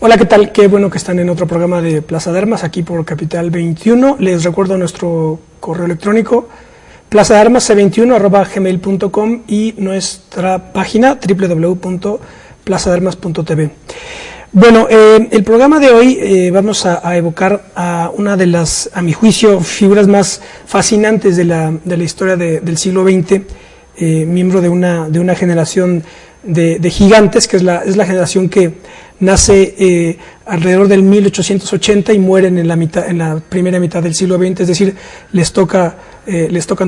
Hola, ¿qué tal? Qué bueno que están en otro programa de Plaza de Armas, aquí por Capital 21. Les recuerdo nuestro correo electrónico, plazadearmas21@gmail.com, y nuestra página www.plazadearmas.tv. Bueno, el programa de hoy vamos a evocar a una de las, a mi juicio, figuras más fascinantes de la historia del siglo XX, miembro de una generación de gigantes, que es la generación que nace alrededor del 1880 y mueren en la primera mitad del siglo XX, es decir, les tocan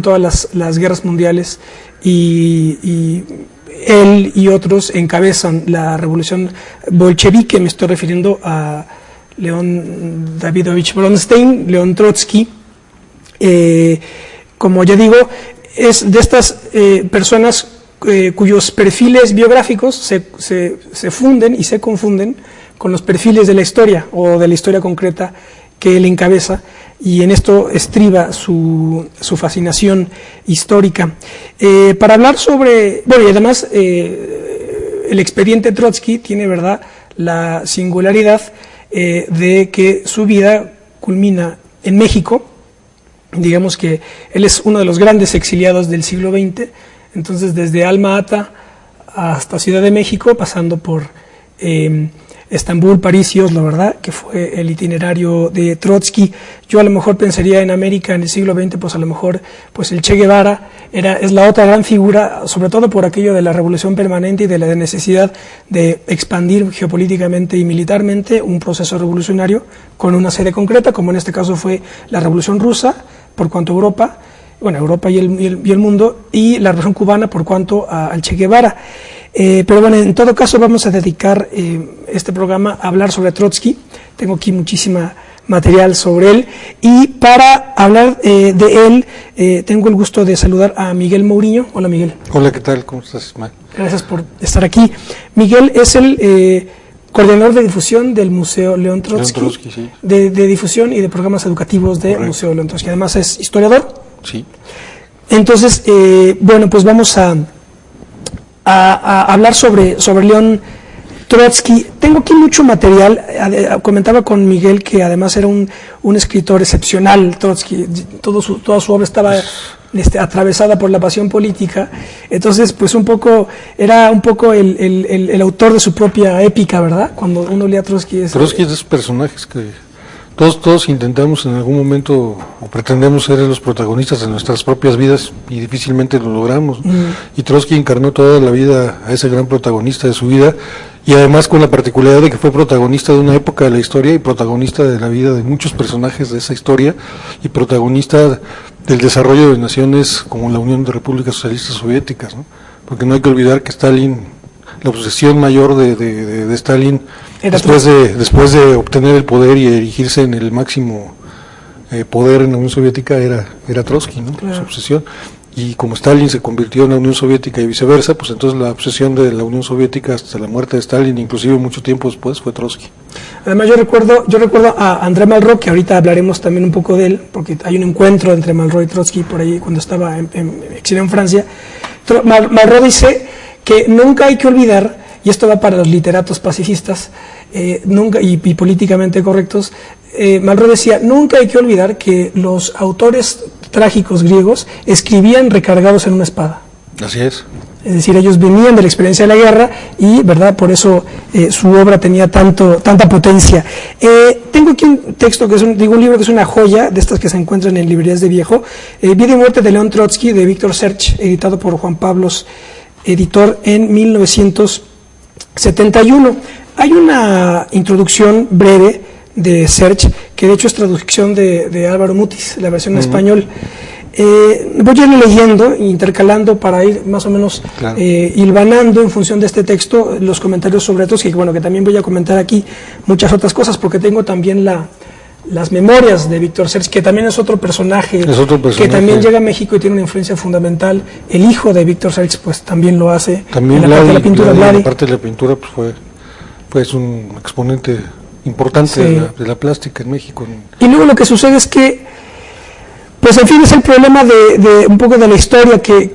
todas las guerras mundiales, y él y otros encabezan la revolución bolchevique. Me estoy refiriendo a León Davidovich Bronstein, León Trotsky. Como ya digo, es de estas personas cuyos perfiles biográficos se funden y se confunden con los perfiles de la historia, o de la historia concreta que él encabeza, y en esto estriba su fascinación histórica. Para hablar sobre, bueno, y además el expediente Trotsky tiene, ¿verdad?, la singularidad de que su vida culmina en México. Digamos que él es uno de los grandes exiliados del siglo XX. Entonces, desde Alma Ata hasta Ciudad de México, pasando por Estambul, París y Oslo, ¿verdad?, que fue el itinerario de Trotsky. Yo a lo mejor pensaría en América en el siglo XX, pues a lo mejor pues el Che Guevara es la otra gran figura, sobre todo por aquello de la revolución permanente y de la necesidad de expandir geopolíticamente y militarmente un proceso revolucionario con una sede concreta, como en este caso fue la Revolución Rusa, por cuanto a Europa y el mundo, y la Revolución Cubana por cuanto al Che Guevara. Pero bueno, en todo caso vamos a dedicar este programa a hablar sobre Trotsky. Tengo aquí muchísima material sobre él, y para hablar de él tengo el gusto de saludar a Miguel Mouriño. Hola, Miguel. Hola, ¿qué tal? ¿Cómo estás, Ismael? Gracias por estar aquí. Miguel es el coordinador de difusión del Museo León Trotsky, sí. de difusión y de programas educativos del Museo León Trotsky. Además es historiador. Sí. Entonces, bueno, pues vamos a hablar sobre León Trotsky. Tengo aquí mucho material. Comentaba con Miguel que además era un escritor excepcional, Trotsky. Toda su obra estaba atravesada por la pasión política. Entonces, pues era un poco el autor de su propia épica, ¿verdad? Cuando uno lee a Trotsky. Trotsky es de esos personajes que todos intentamos en algún momento, o pretendemos ser los protagonistas de nuestras propias vidas, y difícilmente lo logramos. Y Trotsky encarnó toda la vida a ese gran protagonista de su vida, y además con la particularidad de que fue protagonista de una época de la historia, y protagonista de la vida de muchos personajes de esa historia, y protagonista del desarrollo de naciones como la Unión de Repúblicas Socialistas Soviéticas, ¿no? Porque no hay que olvidar que Stalin, la obsesión mayor de Stalin, después de obtener el poder y erigirse en el máximo poder en la Unión Soviética, era Trotsky, ¿no? Claro. Su obsesión. Y como Stalin se convirtió en la Unión Soviética y viceversa, pues entonces la obsesión de la Unión Soviética hasta la muerte de Stalin, inclusive mucho tiempo después, fue Trotsky. Además, yo recuerdo a André Malraux, que ahorita hablaremos también un poco de él, porque hay un encuentro entre Malraux y Trotsky por ahí cuando estaba exiliado en Francia. Malraux dice que nunca hay que olvidar, y esto va para los literatos pacifistas nunca y políticamente correctos, Malraux decía, nunca hay que olvidar que los autores trágicos griegos escribían recargados en una espada. Así es. Es decir, ellos venían de la experiencia de la guerra y, ¿verdad?, por eso su obra tenía tanta potencia. Tengo aquí un texto, un libro que es una joya, de estas que se encuentran en librerías de viejo, Vida y muerte de León Trotsky, de Víctor Serge, editado por Juan Pablos, editor, en 1971. Hay una introducción breve de Serge, que de hecho es traducción de Álvaro Mutis, la versión en español. Voy a ir leyendo, intercalando para ir más o menos hilvanando en función de este texto los comentarios sobre Trotsky, que bueno, que también voy a comentar aquí muchas otras cosas, porque tengo también las memorias de Víctor Serge, que también es otro personaje que también llega a México y tiene una influencia fundamental. El hijo de Víctor Serge pues también lo hace. También en la parte de la pintura, la parte de la pintura pues fue un exponente importante de la plástica en México. Y luego lo que sucede es que, pues en fin, es el problema de un poco de la historia, que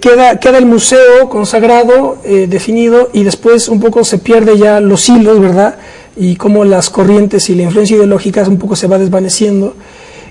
queda el museo consagrado, definido, y después un poco se pierde ya los hilos, ¿verdad? y cómo las corrientes y la influencia ideológica un poco se va desvaneciendo,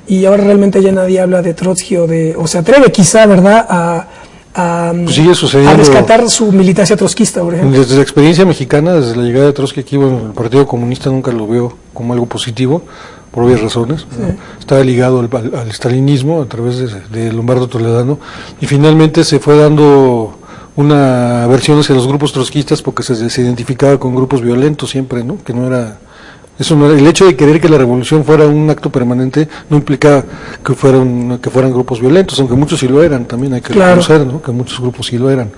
y ahora realmente ya nadie habla de Trotsky o se atreve quizá, ¿verdad?, a rescatar su militancia trotskista, por ejemplo. Desde la experiencia mexicana, desde la llegada de Trotsky aquí, bueno, el Partido Comunista nunca lo veo como algo positivo, por obvias razones. Sí. Estaba ligado al stalinismo a través de Lombardo Toledano, y finalmente se fue dando una versión hacia los grupos trotskistas porque se identificaba con grupos violentos siempre, ¿no? Que no era... Eso no era, el hecho de querer que la revolución fuera un acto permanente no implicaba que fueran grupos violentos, aunque muchos sí lo eran, también hay que reconocer, ¿no?, que muchos grupos sí lo eran,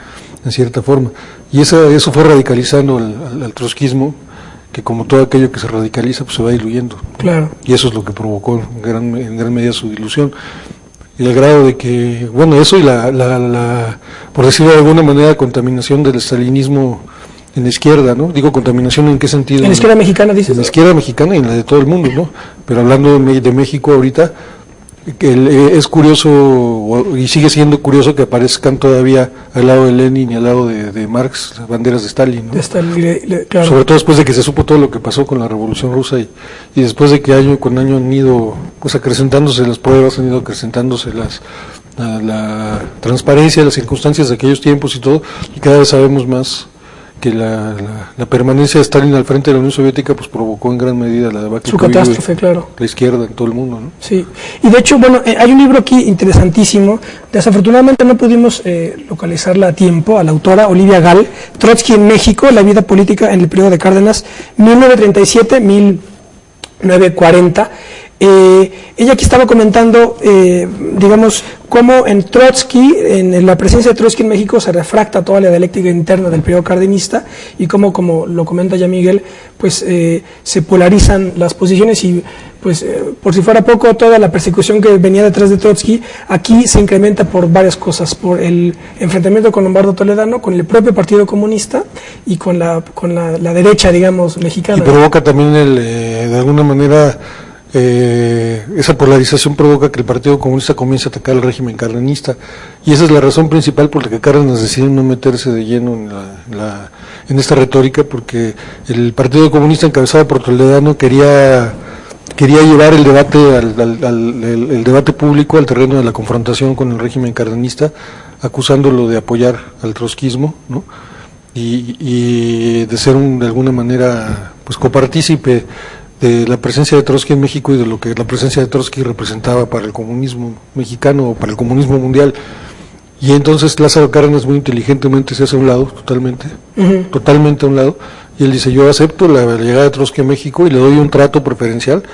en cierta forma. Y eso fue radicalizando al trotskismo, que como todo aquello que se radicaliza, pues se va diluyendo. Claro. Y eso es lo que provocó en gran medida su dilución. Y el grado de que, bueno, eso y por decirlo de alguna manera, contaminación del estalinismo en la izquierda, ¿no? Digo, contaminación ¿en qué sentido? En la izquierda mexicana, dices. En la izquierda mexicana y en la de todo el mundo, ¿no? Pero hablando de México ahorita, es curioso, y sigue siendo curioso, que aparezcan todavía al lado de Lenin y al lado de Marx las banderas de Stalin, ¿no? Claro. Sobre todo después de que se supo todo lo que pasó con la Revolución Rusa y después de que año con año han ido pues acrecentándose las pruebas, han ido acrecentándose la transparencia, las circunstancias de aquellos tiempos y todo, y cada vez sabemos más que la permanencia de Stalin al frente de la Unión Soviética pues provocó en gran medida la debacle, su catástrofe, claro, la izquierda en todo el mundo, ¿no? Sí, y de hecho, bueno, hay un libro aquí interesantísimo, desafortunadamente no pudimos localizarla a tiempo, a la autora Olivia Gall, Trotsky en México, la vida política en el periodo de Cárdenas, 1937-1940. Ella aquí estaba comentando, digamos, cómo en Trotsky, en la presencia de Trotsky en México, se refracta toda la dialéctica interna del periodo cardenista, y cómo, como lo comenta ya Miguel, pues se polarizan las posiciones y, pues, por si fuera poco, toda la persecución que venía detrás de Trotsky, aquí se incrementa por varias cosas, por el enfrentamiento con Lombardo Toledano, con el propio Partido Comunista y con la derecha, digamos, mexicana. Y provoca también, de alguna manera, esa polarización provoca que el Partido Comunista comience a atacar al régimen cardenista, y esa es la razón principal por la que Cárdenas decidió no meterse de lleno en esta retórica, porque el Partido Comunista encabezado por Toledano quería llevar el debate el debate público al terreno de la confrontación con el régimen cardenista, acusándolo de apoyar al trotskismo, ¿no? Y de ser de alguna manera pues copartícipe de la presencia de Trotsky en México y de lo que la presencia de Trotsky representaba para el comunismo mexicano o para el comunismo mundial. Y entonces Lázaro Cárdenas muy inteligentemente se hace a un lado, totalmente a un lado, y él dice: yo acepto la llegada de Trotsky a México y le doy un trato preferencial,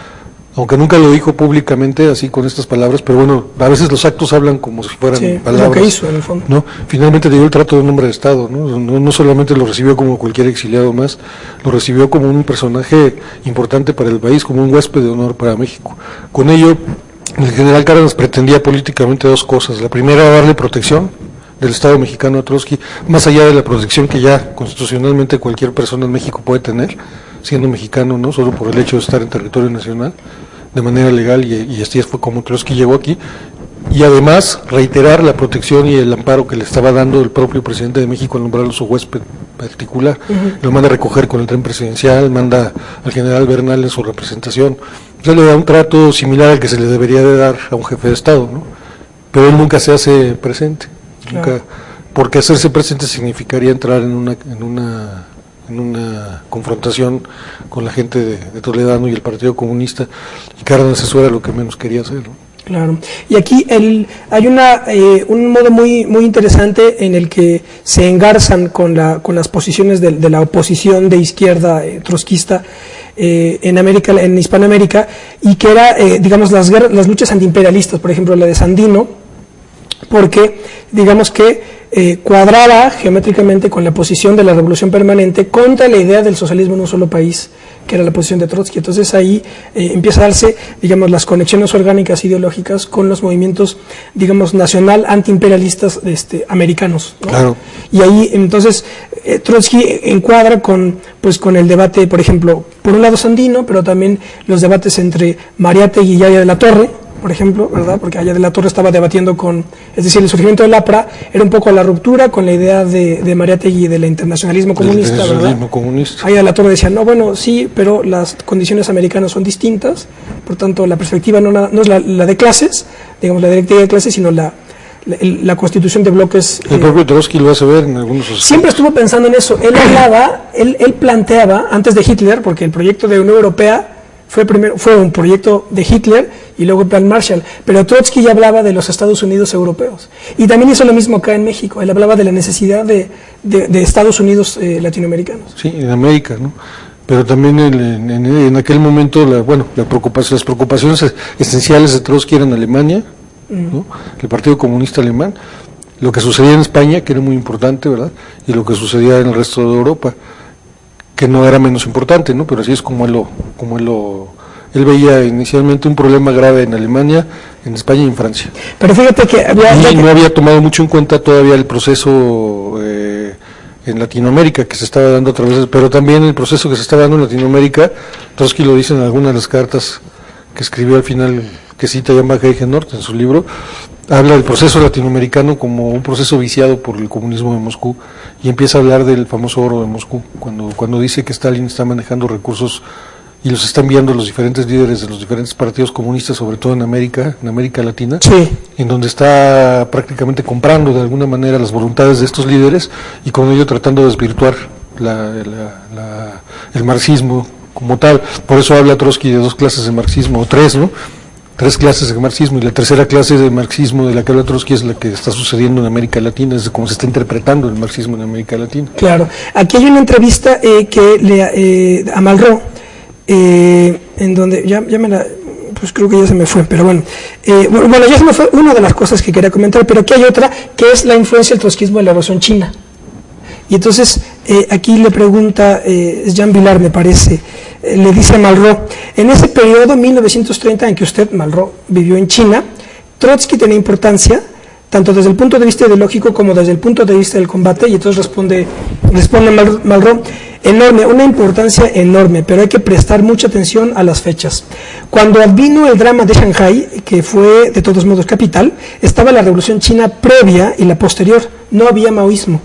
aunque nunca lo dijo públicamente así con estas palabras, pero bueno, a veces los actos hablan como si fueran palabras. Lo que hizo en el fondo. ¿No? Finalmente le dio el trato de un hombre de Estado, no solamente lo recibió como cualquier exiliado más, lo recibió como un personaje importante para el país, como un huésped de honor para México. Con ello, el general Cárdenas pretendía políticamente dos cosas: la primera, darle protección del Estado mexicano a Trotsky, más allá de la protección que ya constitucionalmente cualquier persona en México puede tener, siendo mexicano, no solo por el hecho de estar en territorio nacional de manera legal, y así fue como Trotsky llegó aquí, y además reiterar la protección y el amparo que le estaba dando el propio presidente de México al nombrarlo su huésped particular. Lo manda a recoger con el tren presidencial, manda al general Bernal en su representación, entonces le da un trato similar al que se le debería de dar a un jefe de Estado, ¿no? Pero él nunca se hace presente, nunca, porque hacerse presente significaría entrar en una confrontación con la gente de Toledano y el Partido Comunista, y Cárdenas eso era lo que menos quería hacer, ¿no? Claro. Y aquí hay un modo muy interesante en el que se engarzan con las posiciones de la oposición de izquierda trotskista en Hispanoamérica, y que era, digamos, las luchas antiimperialistas, por ejemplo la de Sandino, porque digamos que cuadraba geométricamente con la posición de la revolución permanente contra la idea del socialismo en un solo país, que era la posición de Trotsky. Entonces ahí empieza a darse, digamos, las conexiones orgánicas ideológicas con los movimientos, digamos, nacional antiimperialistas americanos, ¿no? Claro. Y ahí entonces Trotsky encuadra con el debate, por ejemplo, por un lado Sandino, pero también los debates entre Mariátegui y Yaya de la Torre, por ejemplo, ¿verdad? Porque allá de la Torre estaba debatiendo es decir, el surgimiento del APRA era un poco la ruptura con la idea de Mariátegui del internacionalismo comunista, ¿verdad? Allá de la Torre decía, no, bueno, sí, pero las condiciones americanas son distintas, por tanto, la perspectiva no es la de clases, digamos, la directiva de clases, sino la constitución de bloques. El propio Trotsky lo hace ver en algunos aspectos. Siempre estuvo pensando en eso. Él planteaba, antes de Hitler, porque el proyecto de Unión Europea fue un proyecto de Hitler y luego el Plan Marshall, pero Trotsky ya hablaba de los Estados Unidos europeos. Y también hizo lo mismo acá en México. Él hablaba de la necesidad de Estados Unidos latinoamericanos. Sí, en América, ¿no? Pero también en aquel momento, las preocupaciones esenciales de Trotsky eran Alemania, ¿no? El Partido Comunista Alemán, lo que sucedía en España, que era muy importante, ¿verdad? Y lo que sucedía en el resto de Europa, que no era menos importante, ¿no? Pero así es como él veía inicialmente un problema grave en Alemania, en España y en Francia. Pero fíjate que no había tomado mucho en cuenta todavía el proceso en Latinoamérica que se estaba dando a través pero también el proceso que se estaba dando en Latinoamérica, Trotsky lo dice en algunas de las cartas que escribió al final, que cita Jan van Heijenoort en su libro, habla del proceso latinoamericano como un proceso viciado por el comunismo de Moscú y empieza a hablar del famoso oro de Moscú, cuando dice que Stalin está manejando recursos y los está enviando a los diferentes líderes de los diferentes partidos comunistas, sobre todo en América Latina, sí, en donde está prácticamente comprando de alguna manera las voluntades de estos líderes y con ello tratando de desvirtuar el marxismo como tal. Por eso habla Trotsky de dos clases de marxismo, o tres, ¿no? Tres clases de marxismo, y la tercera clase de marxismo de la que habla Trotsky es la que está sucediendo en América Latina, es cómo se está interpretando el marxismo en América Latina. Claro, aquí hay una entrevista a Malraux, en donde pues creo que ya se me fue, pero bueno, ya se me fue una de las cosas que quería comentar, pero aquí hay otra, que es la influencia del trotskismo en la Revolución China. Y entonces aquí le pregunta Jean Vilar, me parece, le dice a Malraux, en ese periodo 1930 en que usted, Malraux, vivió en China, Trotsky tenía importancia tanto desde el punto de vista ideológico como desde el punto de vista del combate. Y entonces responde Malraux, enorme, una importancia enorme, pero hay que prestar mucha atención a las fechas. Cuando vino el drama de Shanghái, que fue de todos modos capital, estaba la Revolución China previa y la posterior, no había maoísmo.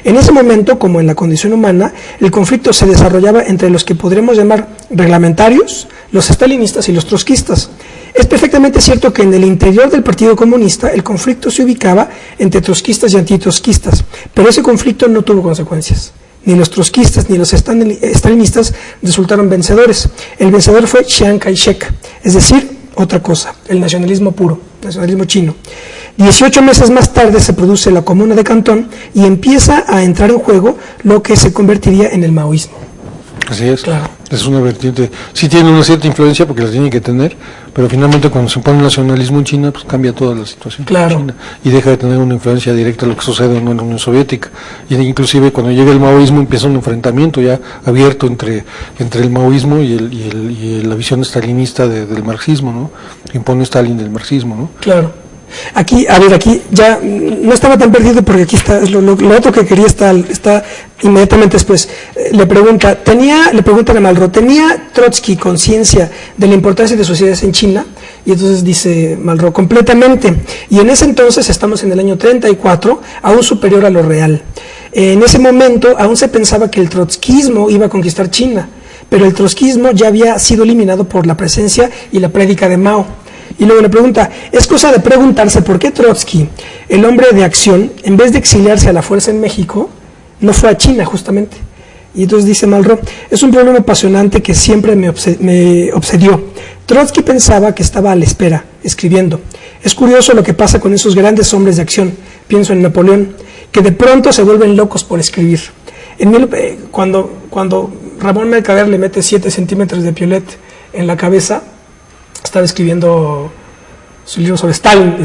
En ese momento, como en la condición humana, el conflicto se desarrollaba entre los que podremos llamar reglamentarios, los stalinistas y los trotskistas. Es perfectamente cierto que en el interior del Partido Comunista el conflicto se ubicaba entre trotskistas y antitrotskistas, pero ese conflicto no tuvo consecuencias. Ni los trotskistas ni los stalinistas resultaron vencedores. El vencedor fue Chiang Kai-shek, es decir, otra cosa, el nacionalismo puro, nacionalismo chino. 18 meses más tarde se produce la Comuna de Cantón y empieza a entrar en juego lo que se convertiría en el maoísmo. Así es, claro. Es una vertiente, sí tiene una cierta influencia porque la tiene que tener, pero finalmente cuando se pone el nacionalismo en China, pues cambia toda la situación claro. en China y deja de tener una influencia directa a lo que sucede en la Unión Soviética. Y inclusive cuando llega el maoísmo empieza un enfrentamiento ya abierto entre el maoísmo y la visión stalinista del marxismo, ¿no? Que impone Stalin del marxismo, ¿no? Claro. Aquí ya no estaba tan perdido porque aquí está lo otro que quería está inmediatamente después. Le preguntan a Malraux, ¿tenía Trotsky conciencia de la importancia de sociedades en China? Y entonces dice Malraux, completamente. Y en ese entonces, estamos en el año 34, aún superior a lo real. En ese momento aún se pensaba que el trotskismo iba a conquistar China, pero el trotskismo ya había sido eliminado por la presencia y la prédica de Mao. Y luego le pregunta, es cosa de preguntarse por qué Trotsky, el hombre de acción, en vez de exiliarse a la fuerza en México, no fue a China justamente. Y entonces dice Malraux, es un problema apasionante que siempre me obsedió. Trotsky pensaba que estaba a la espera, escribiendo. Es curioso lo que pasa con esos grandes hombres de acción, pienso en Napoleón, que de pronto se vuelven locos por escribir. Cuando Ramón Mercader le mete 7 centímetros de piolet en la cabeza, estaba escribiendo su libro sobre Stalin,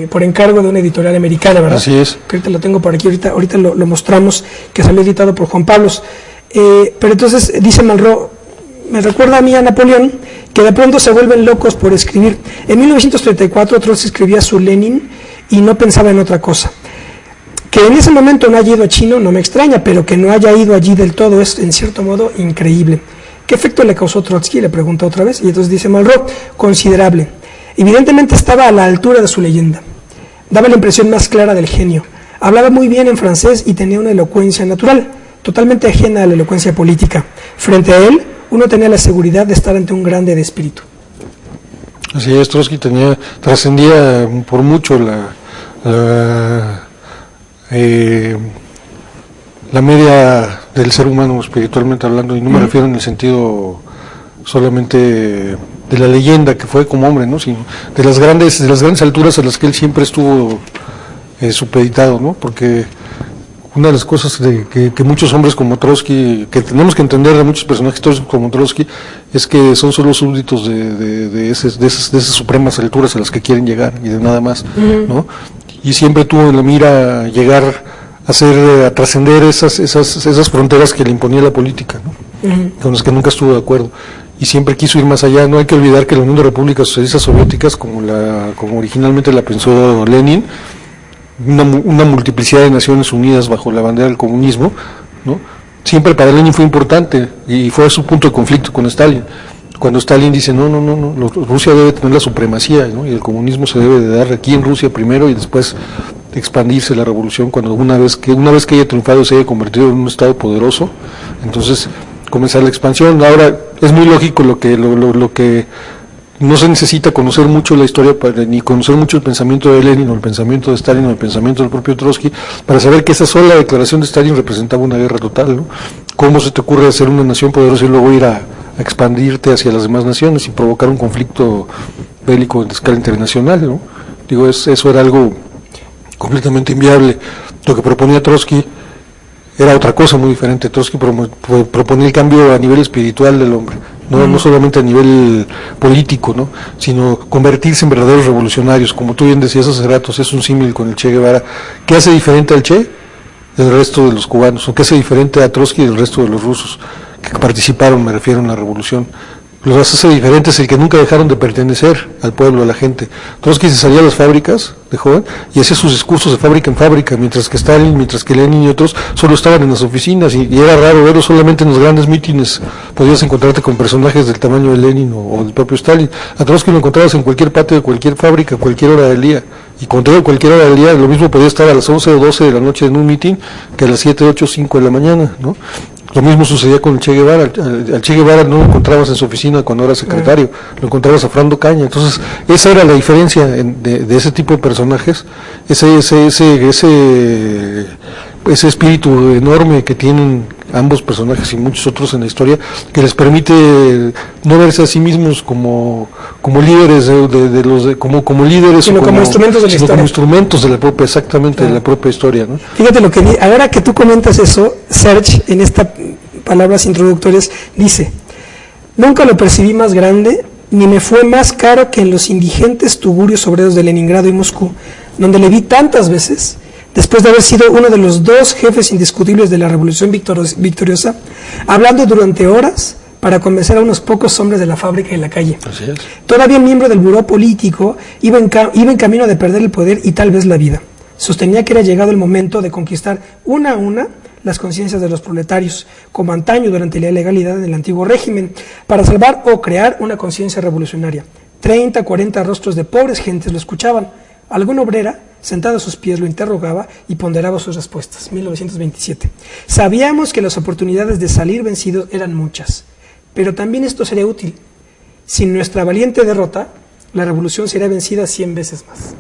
por encargo de una editorial americana, ¿verdad? Así es. Que ahorita lo tengo por aquí, ahorita lo mostramos, que salió editado por Juan Pablos. Pero entonces dice Malraux, me recuerda a mí a Napoleón, que de pronto se vuelven locos por escribir. En 1934 Trotsky escribía su Lenin y no pensaba en otra cosa. Que en ese momento no haya ido a China no me extraña, pero que no haya ido allí del todo es, en cierto modo, increíble. ¿Qué efecto le causó Trotsky? Le pregunta otra vez, y entonces dice Malraux, considerable. Evidentemente estaba a la altura de su leyenda. Daba la impresión más clara del genio. Hablaba muy bien en francés y tenía una elocuencia natural, totalmente ajena a la elocuencia política. Frente a él, uno tenía la seguridad de estar ante un grande de espíritu. Así es, Trotsky trascendía por mucho la media del ser humano espiritualmente hablando, y no me refiero en el sentido solamente de la leyenda que fue como hombre, ¿no? Sino de las grandes alturas a las que él siempre estuvo supeditado, ¿no? Porque una de las cosas que muchos hombres como Trotsky, que tenemos que entender de muchos personajes como Trotsky, es que son solo súbditos de esas supremas alturas a las que quieren llegar y de nada más, ¿no? Y siempre tuvo en la mira llegar a trascender esas fronteras que le imponía la política, ¿no? Con las que nunca estuvo de acuerdo, y siempre quiso ir más allá. No hay que olvidar que la Unión de Repúblicas Socialistas Soviéticas, como originalmente la pensó Lenin, una multiplicidad de Naciones Unidas bajo la bandera del comunismo, ¿no? Siempre para Lenin fue importante, y fue su punto de conflicto con Stalin. Cuando Stalin dice, no, Rusia debe tener la supremacía, ¿no? Y el comunismo se debe de dar aquí en Rusia primero y después expandirse la revolución, cuando una vez que haya triunfado se haya convertido en un estado poderoso, entonces comenzar la expansión. Ahora es muy lógico lo que no se necesita conocer mucho la historia ni conocer mucho el pensamiento de Lenin o el pensamiento de Stalin o el pensamiento del propio Trotsky para saber que esa sola declaración de Stalin representaba una guerra total, ¿no? ¿Cómo se te ocurre hacer una nación poderosa y luego ir a expandirte hacia las demás naciones y provocar un conflicto bélico en escala internacional, ¿no? Digo, eso era algo completamente inviable. Lo que proponía Trotsky era otra cosa muy diferente. Trotsky proponía el cambio a nivel espiritual del hombre, no solamente a nivel político, ¿no? Sino convertirse en verdaderos revolucionarios. Como tú bien decías hace rato, es un símil con el Che Guevara. ¿Qué hace diferente al Che del resto de los cubanos? ¿O qué hace diferente a Trotsky del resto de los rusos que participaron, me refiero, en la revolución? Los hace diferentes el que nunca dejaron de pertenecer al pueblo, a la gente. Trotsky se salía a las fábricas de joven y hacía sus discursos de fábrica en fábrica, mientras que Stalin, mientras que Lenin y otros solo estaban en las oficinas, y era raro verlos solamente en los grandes mítines. Podías encontrarte con personajes del tamaño de Lenin o del propio Stalin. A Trotsky lo encontrabas en cualquier patio de cualquier fábrica, a cualquier hora del día. Y cuando cualquier hora del día, lo mismo podía estar a las 11 o 12 de la noche en un mitin que a las 7, 8, 5 de la mañana, ¿no? Lo mismo sucedía con el Che Guevara. Al Che Guevara no lo encontrabas en su oficina cuando era secretario, lo encontrabas afrando caña. Entonces, esa era la diferencia de ese tipo de personajes, ese espíritu enorme que tienen ambos personajes y muchos otros en la historia, que les permite no verse a sí mismos como líderes como líderes, sino como instrumentos de la historia, como instrumentos de la propia, exactamente, de la propia historia, ¿no? Fíjate lo que ahora que tú comentas eso, Serge, en estas palabras introductorias, dice: nunca lo percibí más grande, ni me fue más caro que en los indigentes tugurios obreros de Leningrado y Moscú, donde le vi tantas veces, después de haber sido uno de los dos jefes indiscutibles de la revolución victoriosa, hablando durante horas para convencer a unos pocos hombres de la fábrica y la calle. Así es. Todavía miembro del buró político, iba en camino de perder el poder y tal vez la vida. Sostenía que era llegado el momento de conquistar una a una las conciencias de los proletarios, como antaño durante la ilegalidad del antiguo régimen, para salvar o crear una conciencia revolucionaria. 30, 40 rostros de pobres gentes lo escuchaban. Alguna obrera, sentada a sus pies, lo interrogaba y ponderaba sus respuestas. 1927. Sabíamos que las oportunidades de salir vencidos eran muchas, pero también esto sería útil. Sin nuestra valiente derrota, la revolución sería vencida 100 veces más.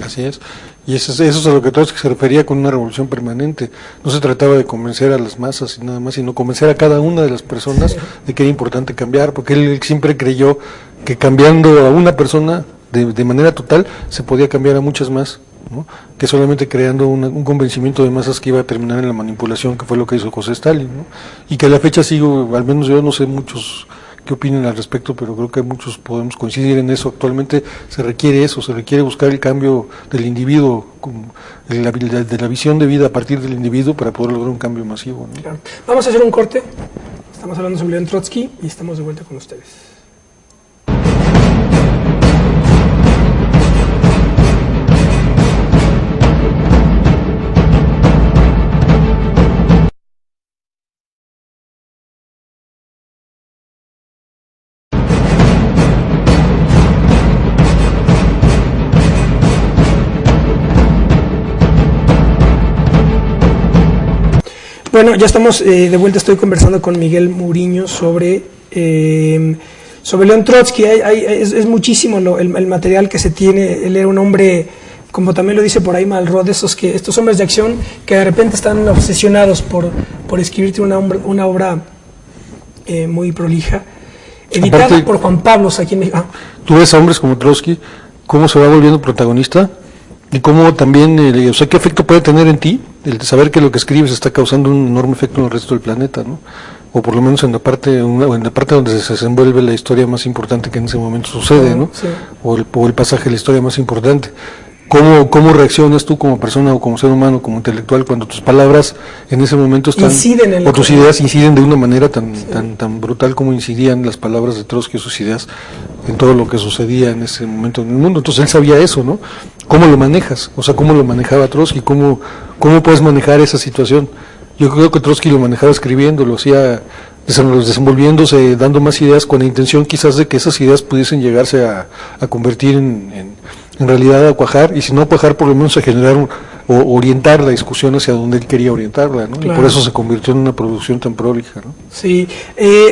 Así es. Y eso es a lo que Trotsky se refería con una revolución permanente. No se trataba de convencer a las masas y nada más, sino convencer a cada una de las personas de que era importante cambiar, porque él siempre creyó que cambiando a una persona de manera total se podía cambiar a muchas más, ¿no? Que solamente creando un convencimiento de masas que iba a terminar en la manipulación, que fue lo que hizo José Stalin, ¿no? Y que a la fecha sigo, al menos yo no sé muchos qué opinen al respecto, pero creo que muchos podemos coincidir en eso. Actualmente se requiere eso, se requiere buscar el cambio del individuo, de la visión de vida a partir del individuo para poder lograr un cambio masivo, ¿no? Claro. Vamos a hacer un corte. Estamos hablando sobre León Trotsky y estamos de vuelta con ustedes. Bueno, ya estamos de vuelta, estoy conversando con Miguel Muriño sobre León Trotsky. Es muchísimo el material que se tiene. Él era un hombre, como también lo dice por ahí Malraux, estos hombres de acción que de repente están obsesionados por escribirte una obra muy prolija, editada aparte, por Juan Pablos aquí en México. Tú ves a hombres como Trotsky, cómo se va volviendo protagonista y cómo también, o sea, qué efecto puede tener en ti el saber que lo que escribes está causando un enorme efecto en el resto del planeta, ¿no? O por lo menos en la parte donde se desenvuelve la historia más importante que en ese momento sucede, ¿no? Sí. O el pasaje de la historia más importante. ¿Cómo reaccionas tú como persona o como ser humano, como intelectual, cuando tus palabras en ese momento están, o tus ideas inciden de una manera tan brutal como incidían las palabras de Trotsky o sus ideas en todo lo que sucedía en ese momento en el mundo? Entonces él sabía eso, ¿no? ¿Cómo lo manejas? O sea, ¿cómo lo manejaba Trotsky? ¿Cómo puedes manejar esa situación? Yo creo que Trotsky lo manejaba escribiendo, lo hacía desenvolviéndose, dando más ideas con la intención quizás de que esas ideas pudiesen llegarse a convertir en realidad a cuajar, y si no cuajar, por lo menos a generar o orientar la discusión hacia donde él quería orientarla, ¿no? Claro. Y por eso se convirtió en una producción tan prolija, ¿no? Sí.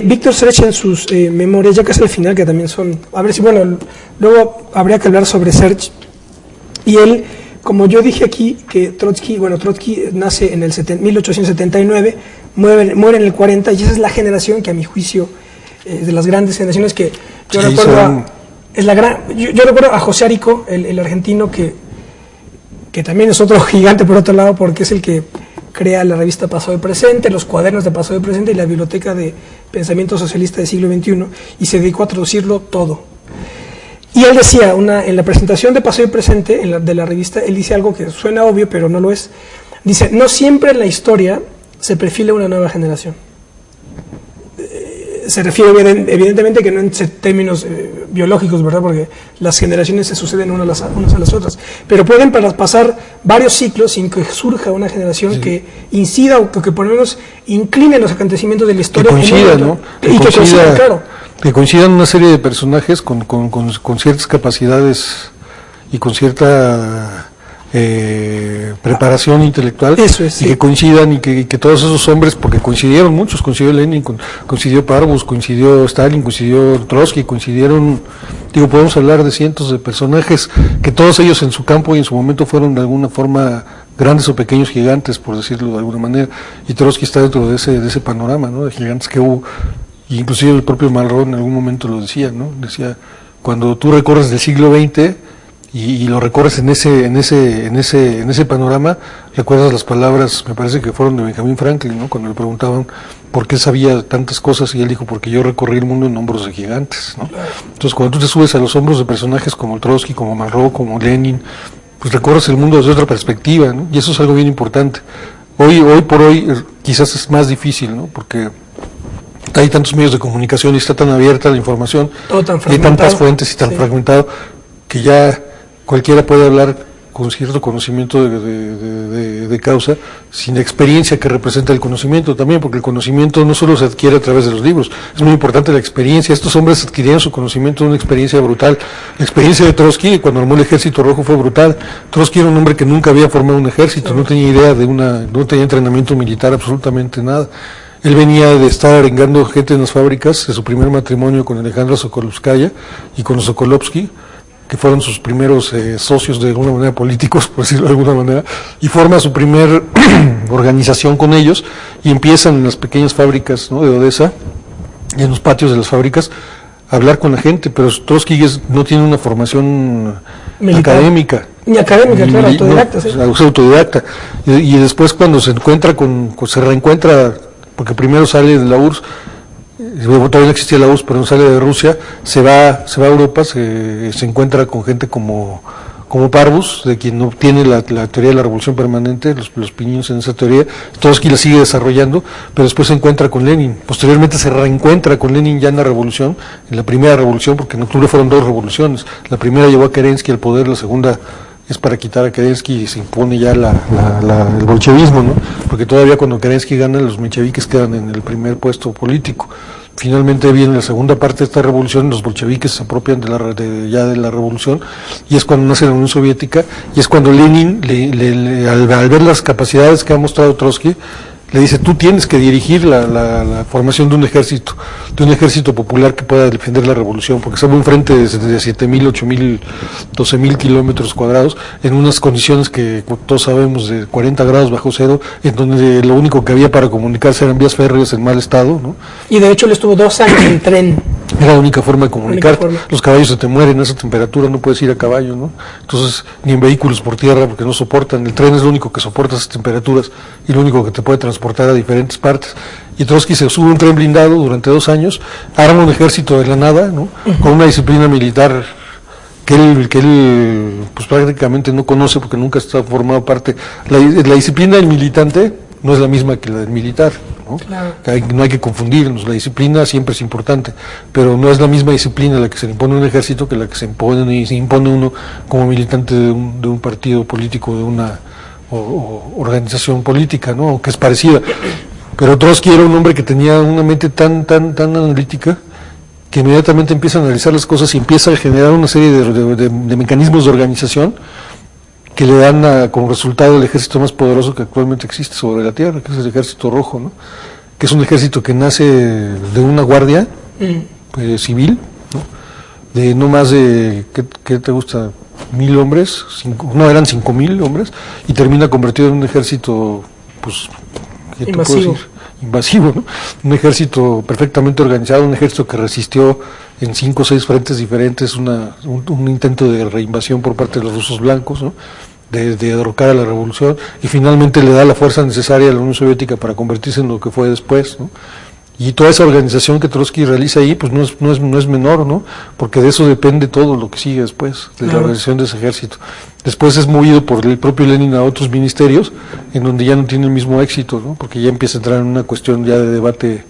Víctor Serge en sus memorias, ya casi al final, que también son, a ver si, bueno, luego habría que hablar sobre Serge, y él, como yo dije aquí, que Trotsky nace en el 1879, muere en el 40, y esa es la generación que a mi juicio, de las grandes generaciones que yo recuerdo yo recuerdo a José Arico, el argentino, que también es otro gigante por otro lado, porque es el que crea la revista Pasado y Presente, los cuadernos de Pasado y Presente y la biblioteca de pensamiento socialista del siglo XXI, y se dedicó a traducirlo todo. Y él decía, en la presentación de Pasado y Presente, de la revista, él dice algo que suena obvio, pero no lo es. Dice, no siempre en la historia se perfila una nueva generación. Se refiere evidentemente que no en términos biológicos, ¿verdad? Porque las generaciones se suceden unas a las otras. Pero pueden pasar varios ciclos sin que surja una generación que incida o que por lo menos incline los acontecimientos de la historia. Que coincida, ¿no? Que coincidan una serie de personajes con ciertas capacidades y con cierta preparación intelectual, eso es, y que coincidan, y que todos esos hombres, porque coincidieron muchos, coincidió Lenin, coincidió Parvus, coincidió Stalin, coincidió Trotsky, coincidieron, podemos hablar de cientos de personajes que todos ellos en su campo y en su momento fueron de alguna forma grandes o pequeños gigantes, por decirlo de alguna manera, y Trotsky está dentro de ese panorama, ¿no? De gigantes que hubo, y inclusive el propio Malraux en algún momento lo decía, ¿no? Decía, cuando tú recorres del siglo XX y lo recorres en ese panorama, recuerdas las palabras, me parece que fueron de Benjamin Franklin, ¿no? Cuando le preguntaban por qué sabía tantas cosas, y él dijo, porque yo recorrí el mundo en hombros de gigantes, ¿no? Entonces, cuando tú te subes a los hombros de personajes como Trotsky, como Malraux, como Lenin, pues recorres el mundo desde otra perspectiva, ¿no? Y eso es algo bien importante. Hoy por hoy quizás es más difícil, ¿no? Porque hay tantos medios de comunicación y está tan abierta la información, hay tantas fuentes y tan fragmentado, que ya cualquiera puede hablar con cierto conocimiento de causa, sin experiencia que representa el conocimiento también, porque el conocimiento no solo se adquiere a través de los libros, es muy importante la experiencia. Estos hombres adquirieron su conocimiento de una experiencia brutal. La experiencia de Trotsky, cuando armó el Ejército Rojo, fue brutal. Trotsky era un hombre que nunca había formado un ejército, no tenía idea no tenía entrenamiento militar, absolutamente nada. Él venía de estar arengando gente en las fábricas, de su primer matrimonio con Alejandra Sokolovskaya y con los Sokolovsky, que fueron sus primeros socios de alguna manera políticos, por decirlo de alguna manera, y forma su primer organización con ellos, y empiezan en las pequeñas fábricas, ¿no?, de Odessa, y en los patios de las fábricas, a hablar con la gente. Pero Trotsky no tiene una formación militar, académica. Ni académica, claro, autodidacta. Sí. Es autodidacta. Y después, cuando se reencuentra, porque primero sale de la URSS, todavía no existía la URSS, pero no sale de Rusia, se va a Europa, se encuentra con gente como Parvus, de quien obtiene la teoría de la revolución permanente, los pininos en esa teoría. Trotsky la sigue desarrollando, pero después se encuentra con Lenin. Posteriormente se reencuentra con Lenin ya en la revolución, en la primera revolución, porque en octubre fueron dos revoluciones. La primera llevó a Kerensky al poder, la segunda es para quitar a Kerensky y se impone ya el bolchevismo, ¿no? Porque todavía cuando Kerensky gana, los mencheviques quedan en el primer puesto político. Finalmente viene la segunda parte de esta revolución, los bolcheviques se apropian ya de la revolución, y es cuando nace la Unión Soviética, y es cuando Lenin, al ver las capacidades que ha mostrado Trotsky, le dice, tú tienes que dirigir la formación de un ejército popular que pueda defender la revolución, porque estamos enfrente de 7.000, 8.000, 12.000 kilómetros cuadrados, en unas condiciones que todos sabemos de 40 grados bajo cero, en donde lo único que había para comunicarse eran vías férreas en mal estado, ¿no? Y de hecho él estuvo 2 años en tren. Era la única forma de comunicarte. Los caballos se te mueren a esa temperatura, no puedes ir a caballo, ¿no? Entonces, ni en vehículos por tierra, porque no soportan. El tren es lo único que soporta esas temperaturas y lo único que te puede transportar a diferentes partes. Y Trotsky se sube a un tren blindado durante 2 años, arma un ejército de la nada, ¿no? Con una disciplina militar que él pues prácticamente no conoce porque nunca está formado parte. La disciplina del militante no es la misma que la del militar, ¿no? Claro. No hay que confundirnos, la disciplina siempre es importante, pero no es la misma disciplina la que se le impone a un ejército que la que se impone uno como militante de un partido político, de una organización política, ¿no? Aunque es parecida. Pero Trotsky era un hombre que tenía una mente tan analítica que inmediatamente empieza a analizar las cosas y empieza a generar una serie de mecanismos de organización que le dan como resultado el ejército más poderoso que actualmente existe sobre la Tierra, que es el Ejército Rojo, ¿no? Que es un ejército que nace de una guardia civil, ¿no? De no más de, ¿qué te gusta? 1.000 hombres, eran 5.000 hombres, y termina convertido en un ejército, pues, ¿qué te puedo decir? Invasivo, ¿no? Un ejército perfectamente organizado, un ejército que resistió en 5 o 6 frentes diferentes un intento de reinvasión por parte de los rusos blancos, ¿no? De derrocar a la revolución, y finalmente le da la fuerza necesaria a la Unión Soviética para convertirse en lo que fue después, ¿no? Y toda esa organización que Trotsky realiza ahí, pues no es menor, ¿no? Porque de eso depende todo lo que sigue después, de la organización de ese ejército. Después es movido por el propio Lenin a otros ministerios, en donde ya no tiene el mismo éxito, ¿no? Porque ya empieza a entrar en una cuestión ya de debate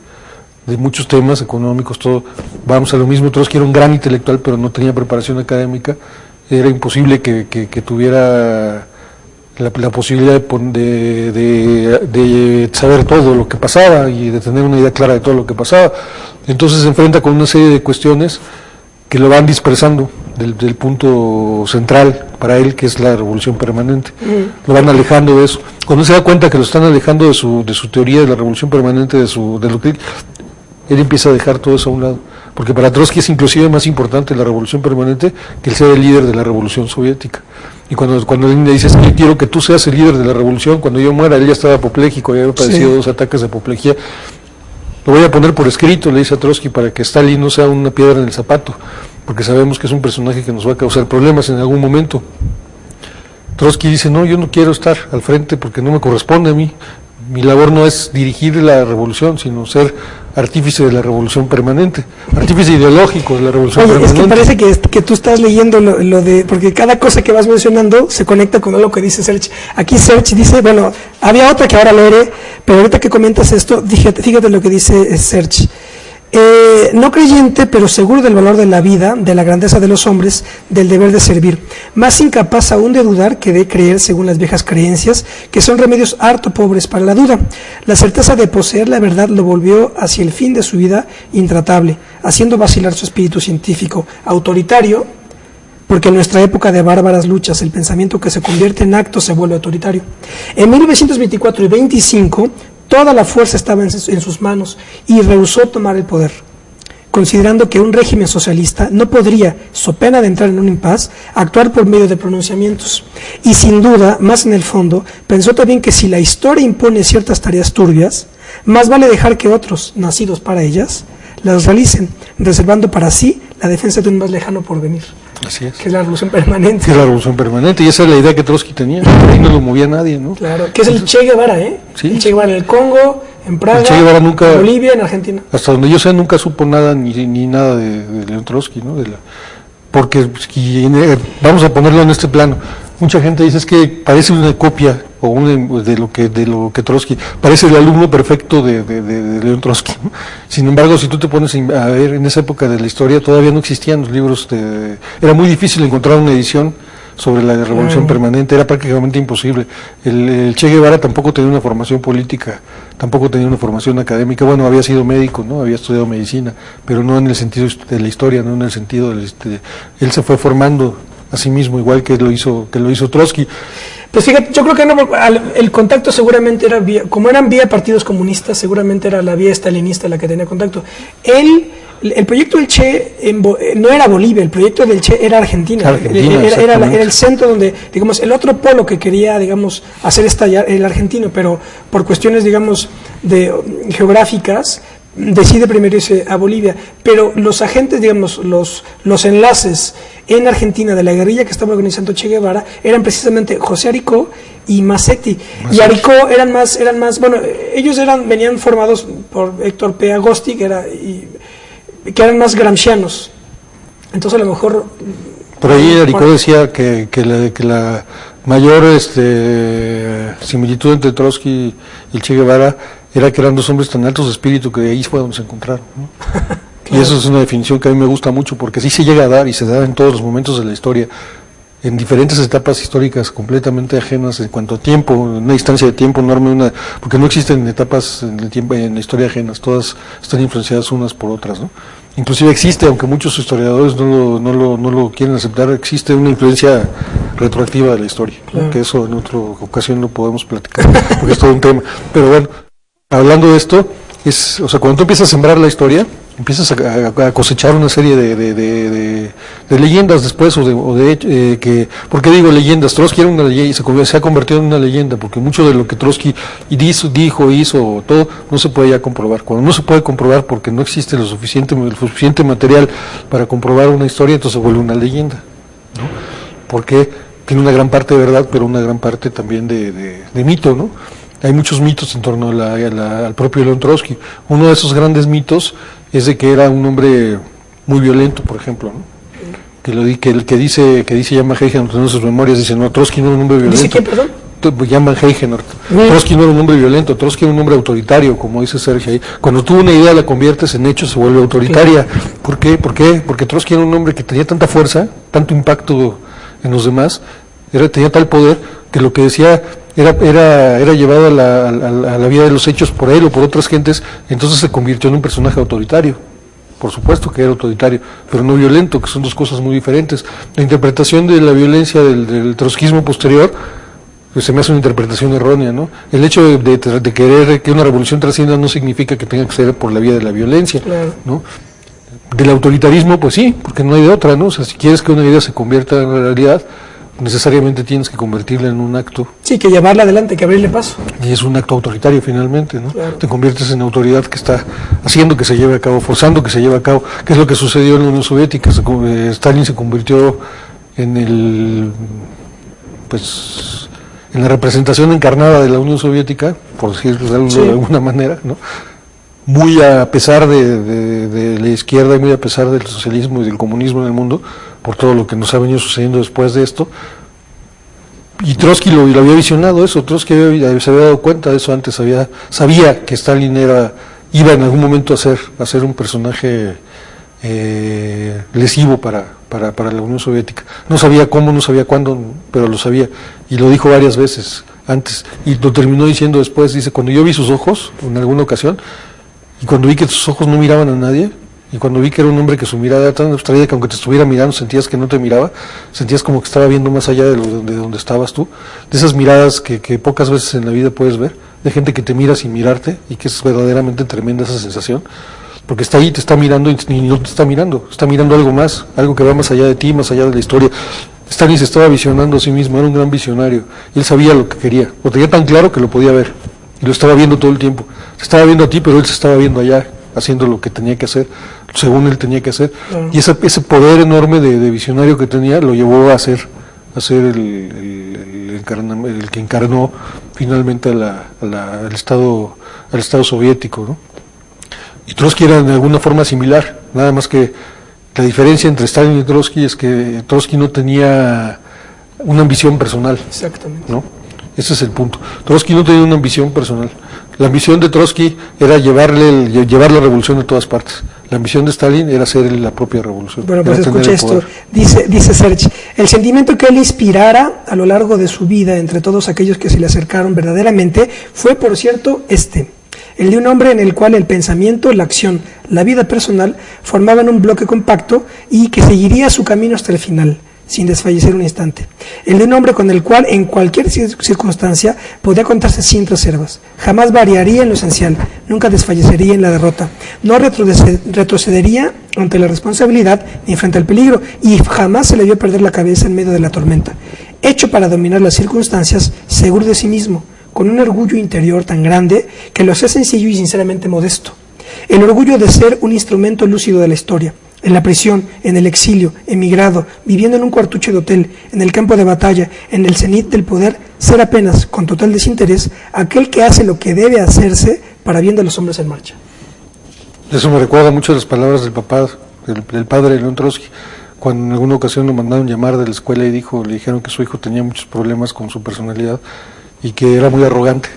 de muchos temas económicos, todo. Vamos a lo mismo, Trotsky era un gran intelectual, pero no tenía preparación académica. Era imposible que tuviera la posibilidad de saber todo lo que pasaba y de tener una idea clara de todo lo que pasaba. Entonces se enfrenta con una serie de cuestiones que lo van dispersando del punto central para él, que es la revolución permanente. Lo van alejando de eso. Cuando se da cuenta que lo están alejando de su teoría de la revolución permanente, de lo que él empieza a dejar todo eso a un lado. Porque para Trotsky es inclusive más importante la revolución permanente que el ser el líder de la revolución soviética. Y cuando él le dice, es que quiero que tú seas el líder de la revolución, cuando yo muera, él ya estaba apopléjico, ya había padecido 2 ataques de apoplejía, lo voy a poner por escrito, le dice a Trotsky, para que Stalin no sea una piedra en el zapato, porque sabemos que es un personaje que nos va a causar problemas en algún momento. Trotsky dice, no, yo no quiero estar al frente porque no me corresponde a mí. Mi labor no es dirigir la revolución, sino ser artífice de la revolución permanente, artífice ideológico de la revolución permanente. Es que parece que tú estás leyendo lo de, porque cada cosa que vas mencionando se conecta con algo que dice Serge. Aquí Serge dice, bueno, había otra que ahora leeré, pero ahorita que comentas esto, fíjate lo que dice Serge. No creyente, pero seguro del valor de la vida, de la grandeza de los hombres, del deber de servir, más incapaz aún de dudar que de creer según las viejas creencias, que son remedios harto pobres para la duda. La certeza de poseer la verdad lo volvió hacia el fin de su vida intratable, haciendo vacilar su espíritu científico, autoritario, porque en nuestra época de bárbaras luchas, el pensamiento que se convierte en acto se vuelve autoritario. En 1924 y 25, toda la fuerza estaba en sus manos y rehusó tomar el poder, considerando que un régimen socialista no podría, so pena de entrar en un impas, actuar por medio de pronunciamientos. Y sin duda, más en el fondo, pensó también que si la historia impone ciertas tareas turbias, más vale dejar que otros, nacidos para ellas, las realicen, reservando para sí la defensa de un más lejano porvenir. Así es. Que es la revolución permanente. Que es la revolución permanente, y esa es la idea que Trotsky tenía, ahí no lo movía nadie, ¿no? Claro, que es el Che Guevara, ¿eh? Sí. El Che Guevara en el Congo, en Praga, El Che Guevara nunca, en Bolivia, en Argentina. Hasta donde yo sé, nunca supo nada, ni nada de León Trotsky, ¿no? Porque, vamos a ponerlo en este plano, mucha gente dice es que parece una copia de lo que Trotsky, parece el alumno perfecto de León Trotsky, ¿no? Sin embargo, si tú te pones a ver, en esa época de la historia todavía no existían los libros, era muy difícil encontrar una edición sobre la revolución permanente, era prácticamente imposible. El Che Guevara tampoco tenía una formación política, tampoco tenía una formación académica, bueno, había sido médico, ¿no? Había estudiado medicina, pero no en el sentido de la historia, no en el sentido él se fue formando a sí mismo, igual que lo hizo Trotsky. Pues fíjate, yo creo que no, el contacto seguramente era vía, como eran vía partidos comunistas, seguramente era la vía stalinista la que tenía contacto. El proyecto del Che no era Bolivia, el proyecto del Che era Argentina. Era el centro donde, digamos, el otro polo que quería, digamos, hacer estallar el argentino, pero por cuestiones, digamos, geográficas, decide primero irse a Bolivia, pero los agentes, digamos, los enlaces en Argentina de la guerrilla que estaba organizando Che Guevara eran precisamente José Aricó y Masetti. Y Aricó eran más, bueno, ellos venían formados por Héctor P. Agosti, que eran más gramscianos. Entonces a lo mejor... Por ahí Aricó decía que la mayor similitud entre Trotsky y el Che Guevara era que eran dos hombres tan altos de espíritu que ahí fue donde se encontraron, ¿no? Claro. Y eso es una definición que a mí me gusta mucho, porque sí se llega a dar y se da en todos los momentos de la historia, en diferentes etapas históricas completamente ajenas en cuanto a tiempo, una distancia de tiempo enorme, porque no existen etapas en el tiempo, en la historia ajenas, todas están influenciadas unas por otras, ¿no? Inclusive existe, aunque muchos historiadores no lo quieren aceptar, existe una influencia retroactiva de la historia, claro, ¿no? Que eso en otra ocasión lo podemos platicar, porque es todo un tema. Pero bueno, hablando de esto, o sea, cuando tú empiezas a sembrar la historia, empiezas a cosechar una serie de leyendas después, ¿por qué digo leyendas? Trotsky era una leyenda, se ha convertido en una leyenda, porque mucho de lo que Trotsky hizo, todo, no se puede ya comprobar. Cuando no se puede comprobar porque no existe el suficiente material para comprobar una historia, entonces se vuelve una leyenda, ¿no? Porque tiene una gran parte de verdad, pero una gran parte también de mito, ¿no? Hay muchos mitos en torno al propio León Trotsky. Uno de esos grandes mitos es de que era un hombre muy violento, por ejemplo, ¿no? Que dice Jan Heigenort en sus memorias, dice, no, Trotsky no era un hombre violento. ¿Dice quién, perdón? Jan Heigenort. Trotsky no era un hombre violento, Trotsky era un hombre autoritario, como dice Sergio ahí. Cuando tú una idea la conviertes en hecho, se vuelve autoritaria. ¿Por qué? Porque Trotsky era un hombre que tenía tanta fuerza, tanto impacto en los demás, tenía tal poder, que lo que decía era llevado a la vida de los hechos por él o por otras gentes, entonces se convirtió en un personaje autoritario. Por supuesto que era autoritario, pero no violento, que son dos cosas muy diferentes. La interpretación de la violencia del trotskismo posterior, pues se me hace una interpretación errónea, ¿no? El hecho de querer que una revolución trascienda no significa que tenga que ser por la vía de la violencia, claro, ¿no? Del autoritarismo, pues sí, porque no hay de otra, ¿no? O sea, si quieres que una idea se convierta en realidad, necesariamente tienes que convertirla en un acto. Sí, que llevarla adelante, que abrirle paso. Y es un acto autoritario finalmente, ¿no? Claro. Te conviertes en autoridad que está haciendo que se lleve a cabo, forzando que se lleve a cabo, que es lo que sucedió en la Unión Soviética. Stalin se convirtió en en la representación encarnada de la Unión Soviética, por decirlo de alguna manera, ¿no? Muy a pesar de la izquierda y muy a pesar del socialismo y del comunismo en el mundo, por todo lo que nos ha venido sucediendo después de esto. Y Trotsky lo había visionado eso, Trotsky se había dado cuenta de eso antes, sabía que Stalin iba en algún momento a ser un personaje lesivo para la Unión Soviética. No sabía cómo, no sabía cuándo, pero lo sabía, y lo dijo varias veces antes, y lo terminó diciendo después, dice, cuando yo vi sus ojos, en alguna ocasión, y cuando vi que sus ojos no miraban a nadie, y cuando vi que era un hombre que su mirada era tan abstraída que aunque te estuviera mirando sentías que no te miraba, sentías como que estaba viendo más allá de donde estabas tú, de esas miradas que pocas veces en la vida puedes ver, de gente que te mira sin mirarte, y que es verdaderamente tremenda esa sensación, porque está ahí, te está mirando y no te está mirando algo más, algo que va más allá de ti, más allá de la historia. Stalin se estaba visionando a sí mismo, era un gran visionario, y él sabía lo que quería, lo tenía tan claro que lo podía ver, y lo estaba viendo todo el tiempo. Se estaba viendo a ti, pero él se estaba viendo allá, haciendo lo que tenía que hacer, según él tenía que hacer, y ese poder enorme de visionario que tenía lo llevó a ser el que encarnó finalmente al Estado soviético, ¿no? Y Trotsky era de alguna forma similar, nada más que la diferencia entre Stalin y Trotsky es que Trotsky no tenía una ambición personal. Exactamente. ¿No? Ese es el punto. Trotsky no tenía una ambición personal. La ambición de Trotsky era llevar la revolución a todas partes. La ambición de Stalin era hacer la propia revolución. Bueno, pues escucha esto. Dice Serge, el sentimiento que él inspirara a lo largo de su vida entre todos aquellos que se le acercaron verdaderamente fue, por cierto, el de un hombre en el cual el pensamiento, la acción, la vida personal formaban un bloque compacto y que seguiría su camino hasta el final. sin desfallecer un instante. El de un hombre con el cual, en cualquier circunstancia, podía contarse sin reservas. Jamás variaría en lo esencial, nunca desfallecería en la derrota, no retrocedería ante la responsabilidad ni frente al peligro, y jamás se le vio perder la cabeza en medio de la tormenta. Hecho para dominar las circunstancias, seguro de sí mismo, con un orgullo interior tan grande que lo hacía sencillo y sinceramente modesto. El orgullo de ser un instrumento lúcido de la historia. En la prisión, en el exilio, emigrado, viviendo en un cuartucho de hotel, en el campo de batalla, en el cenit del poder, ser apenas, con total desinterés, aquel que hace lo que debe hacerse para bien de los hombres en marcha. Eso me recuerda mucho las palabras del papá, del padre de León Trotsky, cuando en alguna ocasión lo mandaron llamar de la escuela y le dijeron que su hijo tenía muchos problemas con su personalidad y que era muy arrogante.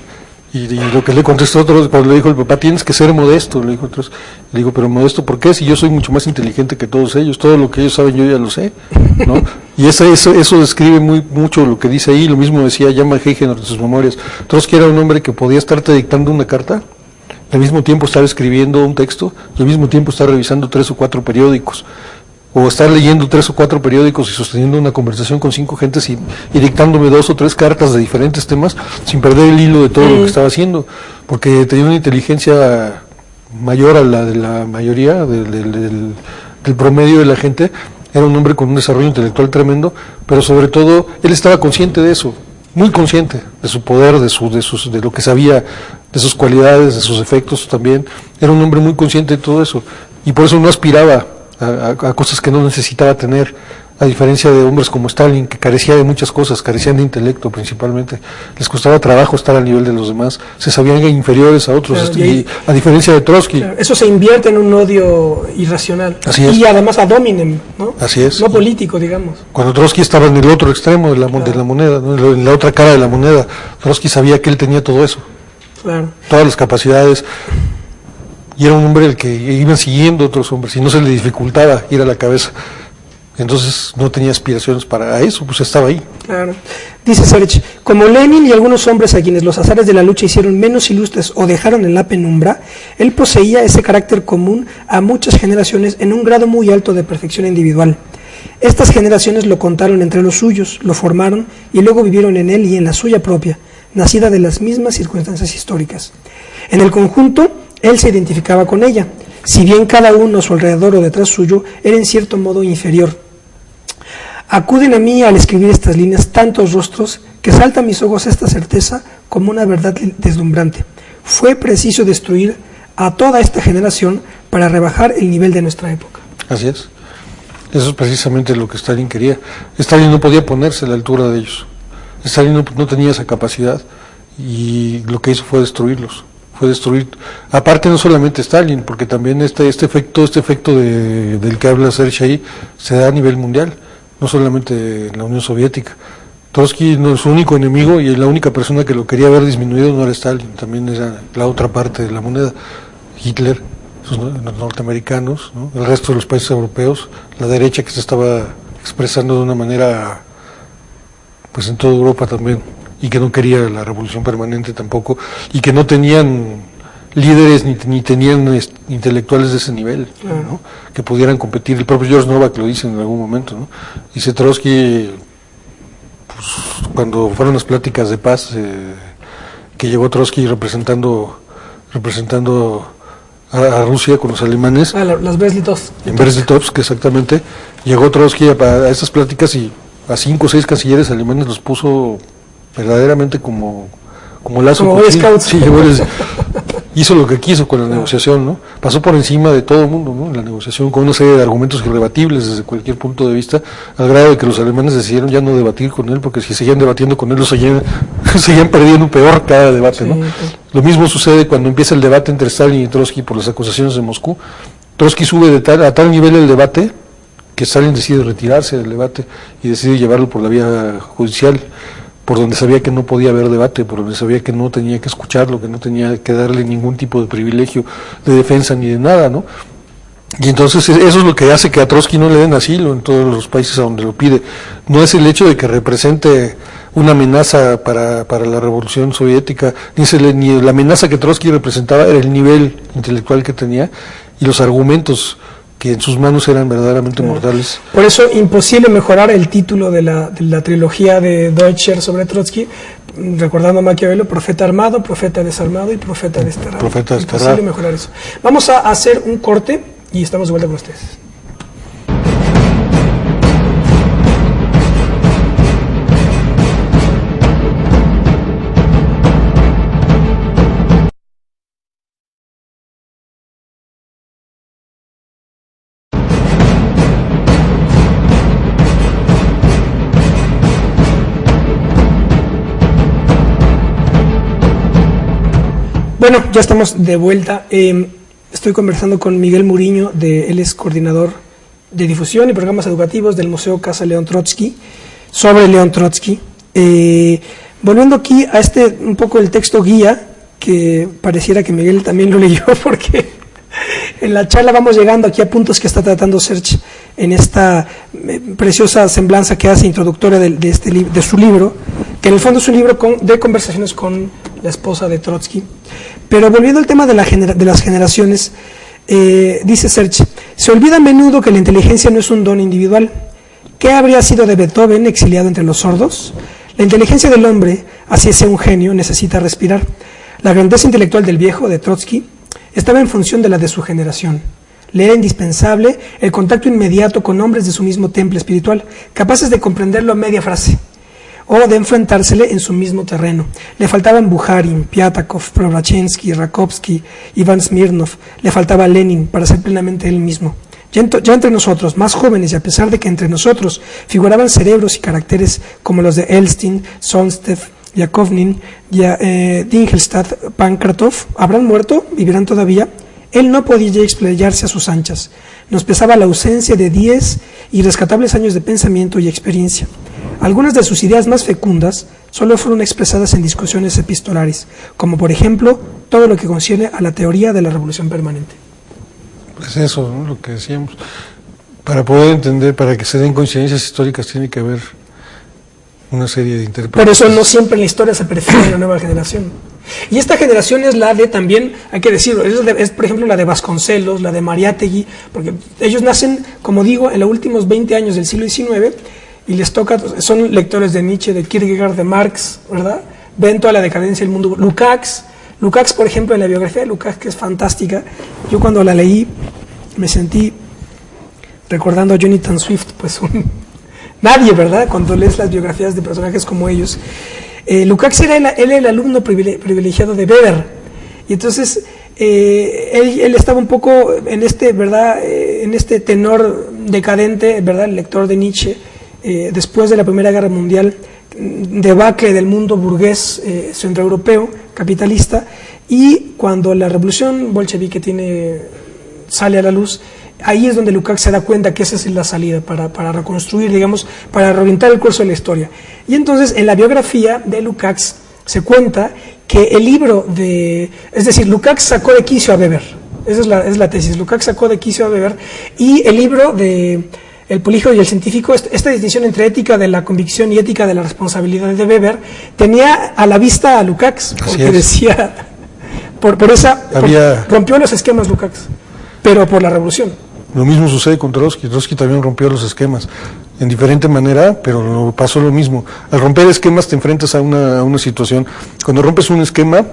Y lo que le contestó otro, cuando le dijo el papá, tienes que ser modesto, le dijo otros, le digo, pero modesto, ¿por qué? Si yo soy mucho más inteligente que todos ellos, todo lo que ellos saben yo ya lo sé, ¿no? Y eso describe mucho lo que dice ahí, lo mismo decía Jan Heigen en sus memorias. Trotsky era un hombre que podía estarte dictando una carta, al mismo tiempo estar escribiendo un texto, y al mismo tiempo estar revisando 3 o 4 periódicos, o estar leyendo 3 o 4 periódicos y sosteniendo una conversación con 5 gentes y dictándome 2 o 3 cartas de diferentes temas sin perder el hilo de todo lo que estaba haciendo, porque tenía una inteligencia mayor a la de la mayoría del promedio de la gente. Era un hombre con un desarrollo intelectual tremendo, pero sobre todo él estaba consciente de eso, muy consciente de su poder, de lo que sabía, de sus cualidades, de sus efectos también. Era un hombre muy consciente de todo eso y por eso no aspiraba a cosas que no necesitaba tener, a diferencia de hombres como Stalin, que carecía de muchas cosas, carecían de intelecto principalmente, les costaba trabajo estar al nivel de los demás, se sabían inferiores a otros, claro, y a diferencia de Trotsky. Claro, eso se invierte en un odio irracional. Así es. Y además ad hominem, ¿no? Así es. No político, digamos. Cuando Trotsky estaba en el otro extremo de la moneda, ¿no? En la otra cara de la moneda, Trotsky sabía que él tenía todo eso, claro, todas las capacidades. Y era un hombre el que iba siguiendo a otros hombres y no se le dificultaba ir a la cabeza. Entonces no tenía aspiraciones para eso, pues estaba ahí. Claro. Dice Sarich, como Lenin y algunos hombres a quienes los azares de la lucha hicieron menos ilustres o dejaron en la penumbra, él poseía ese carácter común a muchas generaciones en un grado muy alto de perfección individual. Estas generaciones lo contaron entre los suyos, lo formaron y luego vivieron en él y en la suya propia, nacida de las mismas circunstancias históricas. En el conjunto, él se identificaba con ella, si bien cada uno a su alrededor o detrás suyo era en cierto modo inferior. Acuden a mí al escribir estas líneas tantos rostros que salta a mis ojos esta certeza como una verdad deslumbrante. Fue preciso destruir a toda esta generación para rebajar el nivel de nuestra época. Así es. Eso es precisamente lo que Stalin quería. Stalin no podía ponerse a la altura de ellos. Stalin no tenía esa capacidad y lo que hizo fue destruirlos. Fue destruir, aparte no solamente Stalin, porque también este efecto del que habla Serge ahí se da a nivel mundial, no solamente en la Unión Soviética. Trotsky no es su único enemigo y la única persona que lo quería ver disminuido no era Stalin, también era la otra parte de la moneda, Hitler, los norteamericanos, ¿no? El resto de los países europeos, la derecha que se estaba expresando de una manera, pues en toda Europa también, y que no quería la revolución permanente tampoco, y que no tenían líderes ni tenían intelectuales de ese nivel, ¿no? Que pudieran competir. El propio George Novak lo dice en algún momento, ¿no? Dice Trotsky, pues, cuando fueron las pláticas de paz, que llegó Trotsky representando a Rusia con los alemanes, las Brest-Litovsk. En Brest-Litovsk, exactamente, llegó Trotsky a estas pláticas y a 5 o 6 cancilleres alemanes los puso verdaderamente como lazo. Como Boy Scouts. Sí, hizo lo que quiso con la negociación, ¿no? Pasó por encima de todo el mundo, ¿no? La negociación con una serie de argumentos irrebatibles desde cualquier punto de vista, al grado de que los alemanes decidieron ya no debatir con él, porque si seguían debatiendo con él, seguían perdiendo peor cada debate, ¿no? Sí. Lo mismo sucede cuando empieza el debate entre Stalin y Trotsky por las acusaciones de Moscú. Trotsky sube a tal nivel el debate que Stalin decide retirarse del debate y decide llevarlo por la vía judicial, por donde sabía que no podía haber debate, por donde sabía que no tenía que escucharlo, que no tenía que darle ningún tipo de privilegio de defensa ni de nada, ¿no? Y entonces eso es lo que hace que a Trotsky no le den asilo en todos los países a donde lo pide. No es el hecho de que represente una amenaza para la revolución soviética, ni la amenaza que Trotsky representaba era el nivel intelectual que tenía y los argumentos que en sus manos eran verdaderamente mortales. Por eso, imposible mejorar el título de la trilogía de Deutscher sobre Trotsky, recordando a Maquiavelo: profeta armado, profeta desarmado y profeta desterrado. Profeta desterrado. Imposible mejorar eso. Vamos a hacer un corte y estamos de vuelta con ustedes. Bueno, ya estamos de vuelta. Estoy conversando con Miguel Muriño, él es coordinador de difusión y programas educativos del Museo Casa León Trotsky, sobre León Trotsky. Volviendo aquí a un poco el texto guía, que pareciera que Miguel también lo leyó, porque en la charla vamos llegando aquí a puntos que está tratando Serge en esta preciosa semblanza que hace introductoria de su libro, que en el fondo es un libro de conversaciones con la esposa de Trotsky. Pero volviendo al tema de las generaciones, dice Serge: se olvida a menudo que la inteligencia no es un don individual. ¿Qué habría sido de Beethoven exiliado entre los sordos? La inteligencia del hombre, así sea un genio, necesita respirar. La grandeza intelectual del viejo, de Trotsky, estaba en función de la de su generación. Le era indispensable el contacto inmediato con hombres de su mismo temple espiritual, capaces de comprenderlo a media frase, o de enfrentársele en su mismo terreno. Le faltaban Bukharin, Piatakov, Preobrazhensky, Rakovsky, Iván Smirnov. Le faltaba Lenin para ser plenamente él mismo. Ya entre nosotros, más jóvenes, y a pesar de que entre nosotros figuraban cerebros y caracteres como los de Elstein, Solnstedt, Yakovnin, Dingelstadt, Pankratov, ¿habrán muerto? ¿Vivirán todavía? Él no podía explayarse a sus anchas. Nos pesaba la ausencia de 10 irrescatables años de pensamiento y experiencia. Algunas de sus ideas más fecundas solo fueron expresadas en discusiones epistolares, como por ejemplo todo lo que concierne a la teoría de la revolución permanente. Pues eso, ¿no? Lo que decíamos. Para poder entender, para que se den coincidencias históricas, tiene que haber una serie de interpretaciones. Por eso no siempre en la historia se prefiere la nueva generación. Y esta generación es la de, también, hay que decirlo, es por ejemplo la de Vasconcelos, la de Mariátegui, porque ellos nacen, como digo, en los últimos 20 años del siglo XIX, y les toca, son lectores de Nietzsche, de Kierkegaard, de Marx, ¿verdad? Ven toda la decadencia del mundo. Lukács, por ejemplo, en la biografía de Lukács, que es fantástica, yo cuando la leí me sentí recordando a Jonathan Swift, pues nadie, ¿verdad? Cuando lees las biografías de personajes como ellos. Lukács era el alumno privilegiado de Weber, y entonces él estaba un poco en ¿verdad? En este tenor decadente, ¿verdad? El lector de Nietzsche, después de la Primera Guerra Mundial, debacle del mundo burgués centroeuropeo, capitalista, y cuando la revolución bolchevique sale a la luz, ahí es donde Lukács se da cuenta que esa es la salida para reconstruir, digamos, para reorientar el curso de la historia. Y entonces en la biografía de Lukács se cuenta que el libro es decir, Lukács sacó de quicio a Weber, esa es la tesis. Lukács sacó de quicio a Weber, y el libro de El políglota y el científico, esta distinción entre ética de la convicción y ética de la responsabilidad de Weber, tenía a la vista a Lukács, porque decía, rompió los esquemas Lukács, pero por la revolución. Lo mismo sucede con Trotsky. Trotsky también rompió los esquemas, en diferente manera, pero pasó lo mismo. Al romper esquemas te enfrentas a una situación. Cuando rompes un esquema,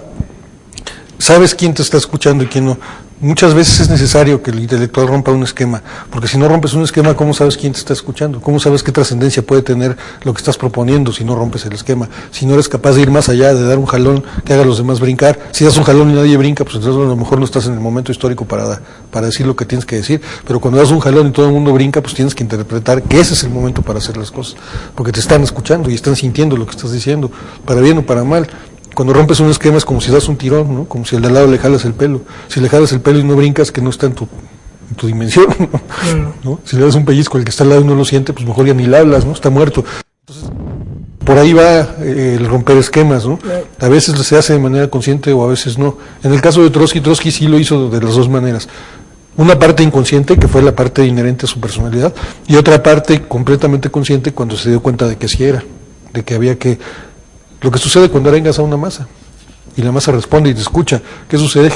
sabes quién te está escuchando y quién no. Muchas veces es necesario que el intelectual rompa un esquema, porque si no rompes un esquema, ¿cómo sabes quién te está escuchando? ¿Cómo sabes qué trascendencia puede tener lo que estás proponiendo si no rompes el esquema? Si no eres capaz de ir más allá, de dar un jalón que haga a los demás brincar. Si das un jalón y nadie brinca, pues entonces a lo mejor no estás en el momento histórico para decir lo que tienes que decir. Pero cuando das un jalón y todo el mundo brinca, pues tienes que interpretar que ese es el momento para hacer las cosas, porque te están escuchando y están sintiendo lo que estás diciendo, para bien o para mal. Cuando rompes un esquema es como si das un tirón, ¿no? Como si al de al lado le jalas el pelo. Si le jalas el pelo y no brincas, que no está en tu dimensión, ¿no? Si le das un pellizco al que está al lado y no lo siente, pues mejor ya ni le hablas, ¿no? Está muerto. Entonces, por ahí va el romper esquemas, ¿no? A veces se hace de manera consciente o a veces no. En el caso de Trotsky sí lo hizo de las dos maneras. Una parte inconsciente, que fue la parte inherente a su personalidad, y otra parte completamente consciente cuando se dio cuenta de que sí era, de que había que... Lo que sucede cuando arengas a una masa y la masa responde y te escucha, ¿qué sucede?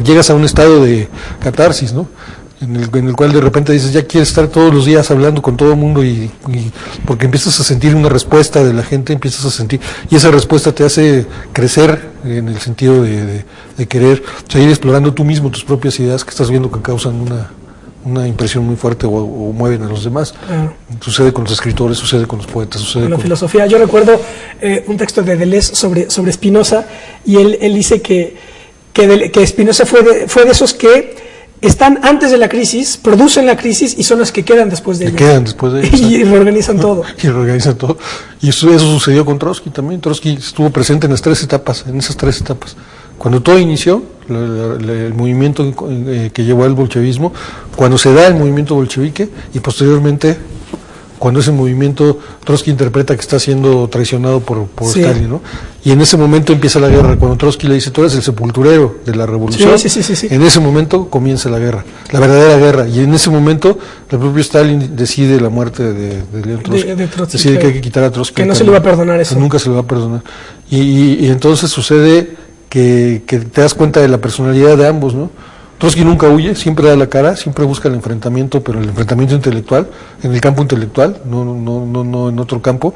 Llegas a un estado de catarsis, ¿no? en el cual de repente dices, ya quieres estar todos los días hablando con todo el mundo y porque empiezas a sentir una respuesta de la gente, empiezas a sentir, y esa respuesta te hace crecer en el sentido de querer seguir explorando tú mismo tus propias ideas que estás viendo que causan una impresión muy fuerte o mueven a los demás. Sucede con los escritores, sucede con los poetas, sucede con la con filosofía. Yo recuerdo un texto de Deleuze sobre Spinoza, y él dice que Spinoza fue de esos que están antes de la crisis, producen la crisis y son los que quedan después de ella. Quedan después de ella. Y reorganizan todo. Y reorganizan todo. Y eso sucedió con Trotsky también. Trotsky estuvo presente en esas tres etapas. Cuando todo inició, el movimiento que llevó al bolchevismo, cuando se da el movimiento bolchevique y posteriormente cuando ese movimiento Trotsky interpreta que está siendo traicionado por sí. Stalin, ¿no? Y en ese momento empieza la guerra. Cuando Trotsky le dice, tú eres el sepulturero de la revolución, sí. En ese momento comienza la guerra, la verdadera guerra. Y en ese momento el propio Stalin decide la muerte de León Trotsky. Decide que hay que quitar a Trotsky. Que no se le va a perdonar eso. Nunca se le va a perdonar. Y entonces sucede que te das cuenta de la personalidad de ambos, ¿no? Trotsky nunca huye, siempre da la cara, siempre busca el enfrentamiento, pero el enfrentamiento intelectual, en el campo intelectual, no en otro campo.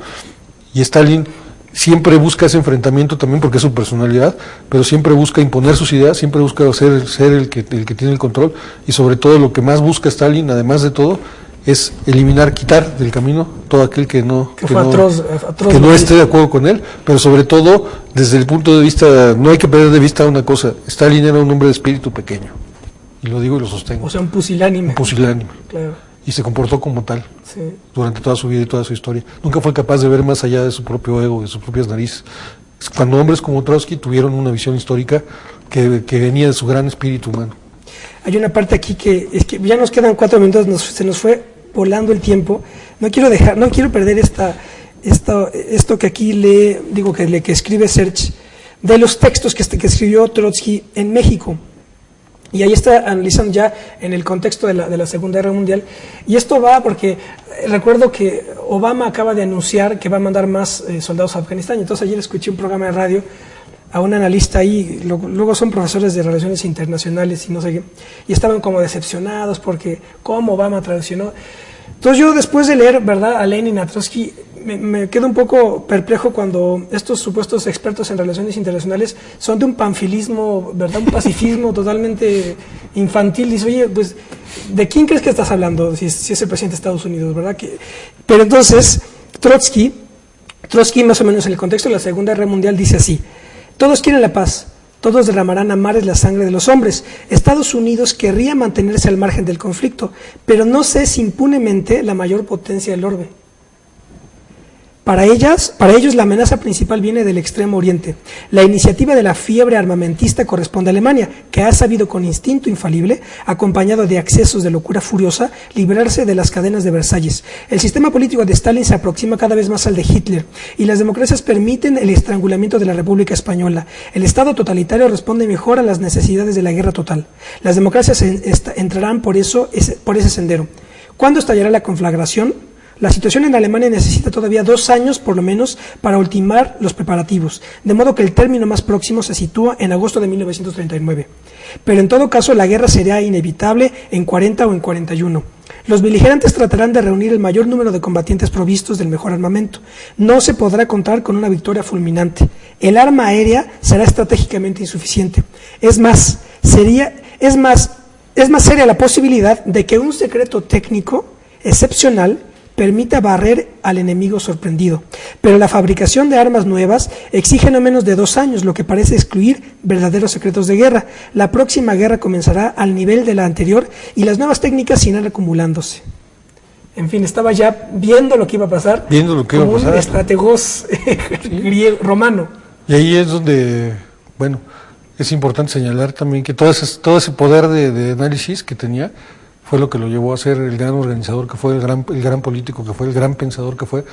Y Stalin siempre busca ese enfrentamiento también porque es su personalidad, pero siempre busca imponer sus ideas, siempre busca ser el que tiene el control, y sobre todo lo que más busca Stalin, además de todo, es quitar del camino todo aquel que no esté de acuerdo con él, pero sobre todo desde el punto de vista, no hay que perder de vista una cosa, Stalin era un hombre de espíritu pequeño, y lo digo y lo sostengo. O sea, un pusilánime. Claro. Y se comportó como tal durante toda su vida y toda su historia. Nunca fue capaz de ver más allá de su propio ego, de sus propias narices. Cuando hombres como Trotsky tuvieron una visión histórica que venía de su gran espíritu humano. Hay una parte aquí que ya nos quedan 4 minutos, se nos fue volando el tiempo. No quiero perder esto que aquí que escribe Serge, de los textos que escribió Trotsky en México. Y ahí está analizando ya en el contexto de la Segunda Guerra Mundial. Y esto va porque recuerdo que Obama acaba de anunciar que va a mandar más soldados a Afganistán. Entonces ayer escuché un programa de radio a un analista ahí, luego son profesores de Relaciones Internacionales y no sé qué, y estaban como decepcionados porque cómo Obama traicionó. Entonces yo después de leer, ¿verdad?, a Lenin, a Trotsky, me quedo un poco perplejo cuando estos supuestos expertos en relaciones internacionales son de un panfilismo, ¿verdad?, un pacifismo totalmente infantil. Dice, oye, pues, ¿de quién crees que estás hablando? Si es el presidente de Estados Unidos, ¿verdad? Pero entonces, Trotsky más o menos en el contexto de la Segunda Guerra Mundial dice así: todos quieren la paz, todos derramarán a mares la sangre de los hombres. Estados Unidos querría mantenerse al margen del conflicto, pero no cese impunemente la mayor potencia del orbe. Para ellos la amenaza principal viene del Extremo Oriente. La iniciativa de la fiebre armamentista corresponde a Alemania, que ha sabido con instinto infalible, acompañado de accesos de locura furiosa, librarse de las cadenas de Versalles. El sistema político de Stalin se aproxima cada vez más al de Hitler, y las democracias permiten el estrangulamiento de la República Española. El Estado totalitario responde mejor a las necesidades de la guerra total. Las democracias entrarán por ese sendero. ¿Cuándo estallará la conflagración? La situación en Alemania necesita todavía 2 años, por lo menos, para ultimar los preparativos, de modo que el término más próximo se sitúa en agosto de 1939. Pero en todo caso, la guerra será inevitable en 40 o en 41. Los beligerantes tratarán de reunir el mayor número de combatientes provistos del mejor armamento. No se podrá contar con una victoria fulminante. El arma aérea será estratégicamente insuficiente. Es más seria la posibilidad de que un secreto técnico excepcional permita barrer al enemigo sorprendido. Pero la fabricación de armas nuevas exige no menos de 2 años, lo que parece excluir verdaderos secretos de guerra. La próxima guerra comenzará al nivel de la anterior y las nuevas técnicas irán acumulándose. En fin, estaba ya viendo lo que iba a pasar. Como un estrategos romano. Y ahí es donde, bueno, es importante señalar también que todo ese poder de análisis que tenía fue lo que lo llevó a ser el gran organizador que fue, el gran político que fue, el gran pensador que fue,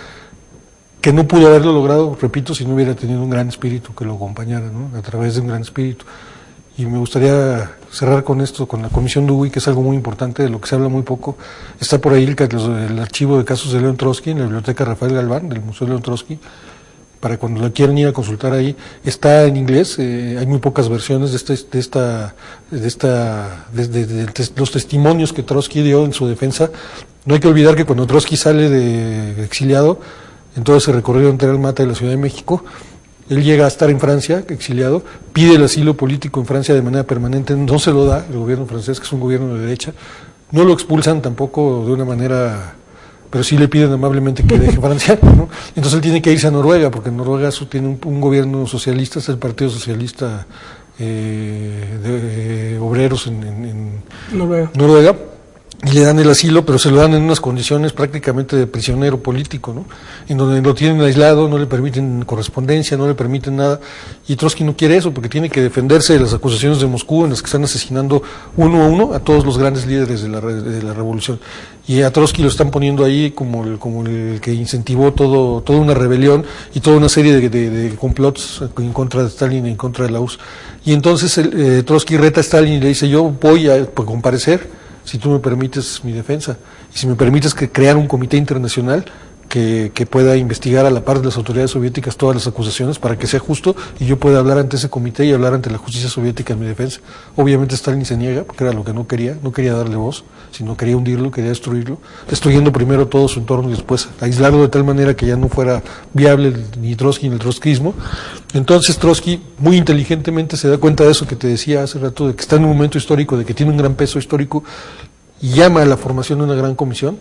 que no pudo haberlo logrado, repito, si no hubiera tenido un gran espíritu que lo acompañara, ¿no?, a través de un gran espíritu. Y me gustaría cerrar con esto, con la Comisión Dewey, que es algo muy importante, de lo que se habla muy poco. Está por ahí el archivo de casos de León Trotsky en la Biblioteca Rafael Galván, del Museo León Trotsky, para cuando la quieran ir a consultar ahí, está en inglés, hay muy pocas versiones de los testimonios que Trotsky dio en su defensa. No hay que olvidar que cuando Trotsky sale de exiliado, en todo ese recorrido entre el Mata de la Ciudad de México, él llega a estar en Francia, exiliado, pide el asilo político en Francia de manera permanente, no se lo da el gobierno francés, que es un gobierno de derecha, no lo expulsan tampoco de una manera, pero sí le piden amablemente que deje Francia, ¿no? Entonces él tiene que irse a Noruega, porque en Noruega tiene un gobierno socialista, es el Partido Socialista de Obreros en Noruega, y le dan el asilo, pero se lo dan en unas condiciones prácticamente de prisionero político, ¿no? En donde lo tienen aislado, no le permiten correspondencia, no le permiten nada, y Trotsky no quiere eso, porque tiene que defenderse de las acusaciones de Moscú, en las que están asesinando uno a uno a todos los grandes líderes de la revolución, y a Trotsky lo están poniendo ahí como el que incentivó toda una rebelión y toda una serie de complots en contra de Stalin y en contra de la URSS, y entonces Trotsky reta a Stalin y le dice: yo voy a comparecer si tú me permites mi defensa, y si me permites crear un comité internacional que pueda investigar a la par de las autoridades soviéticas todas las acusaciones para que sea justo y yo pueda hablar ante ese comité y hablar ante la justicia soviética en mi defensa. Obviamente Stalin se niega, porque era lo que no quería darle voz, sino quería hundirlo, quería destruirlo, destruyendo primero todo su entorno y después aislarlo de tal manera que ya no fuera viable ni Trotsky ni el trotskismo. Entonces Trotsky muy inteligentemente se da cuenta de eso que te decía hace rato, de que está en un momento histórico, de que tiene un gran peso histórico, y llama a la formación de una gran comisión,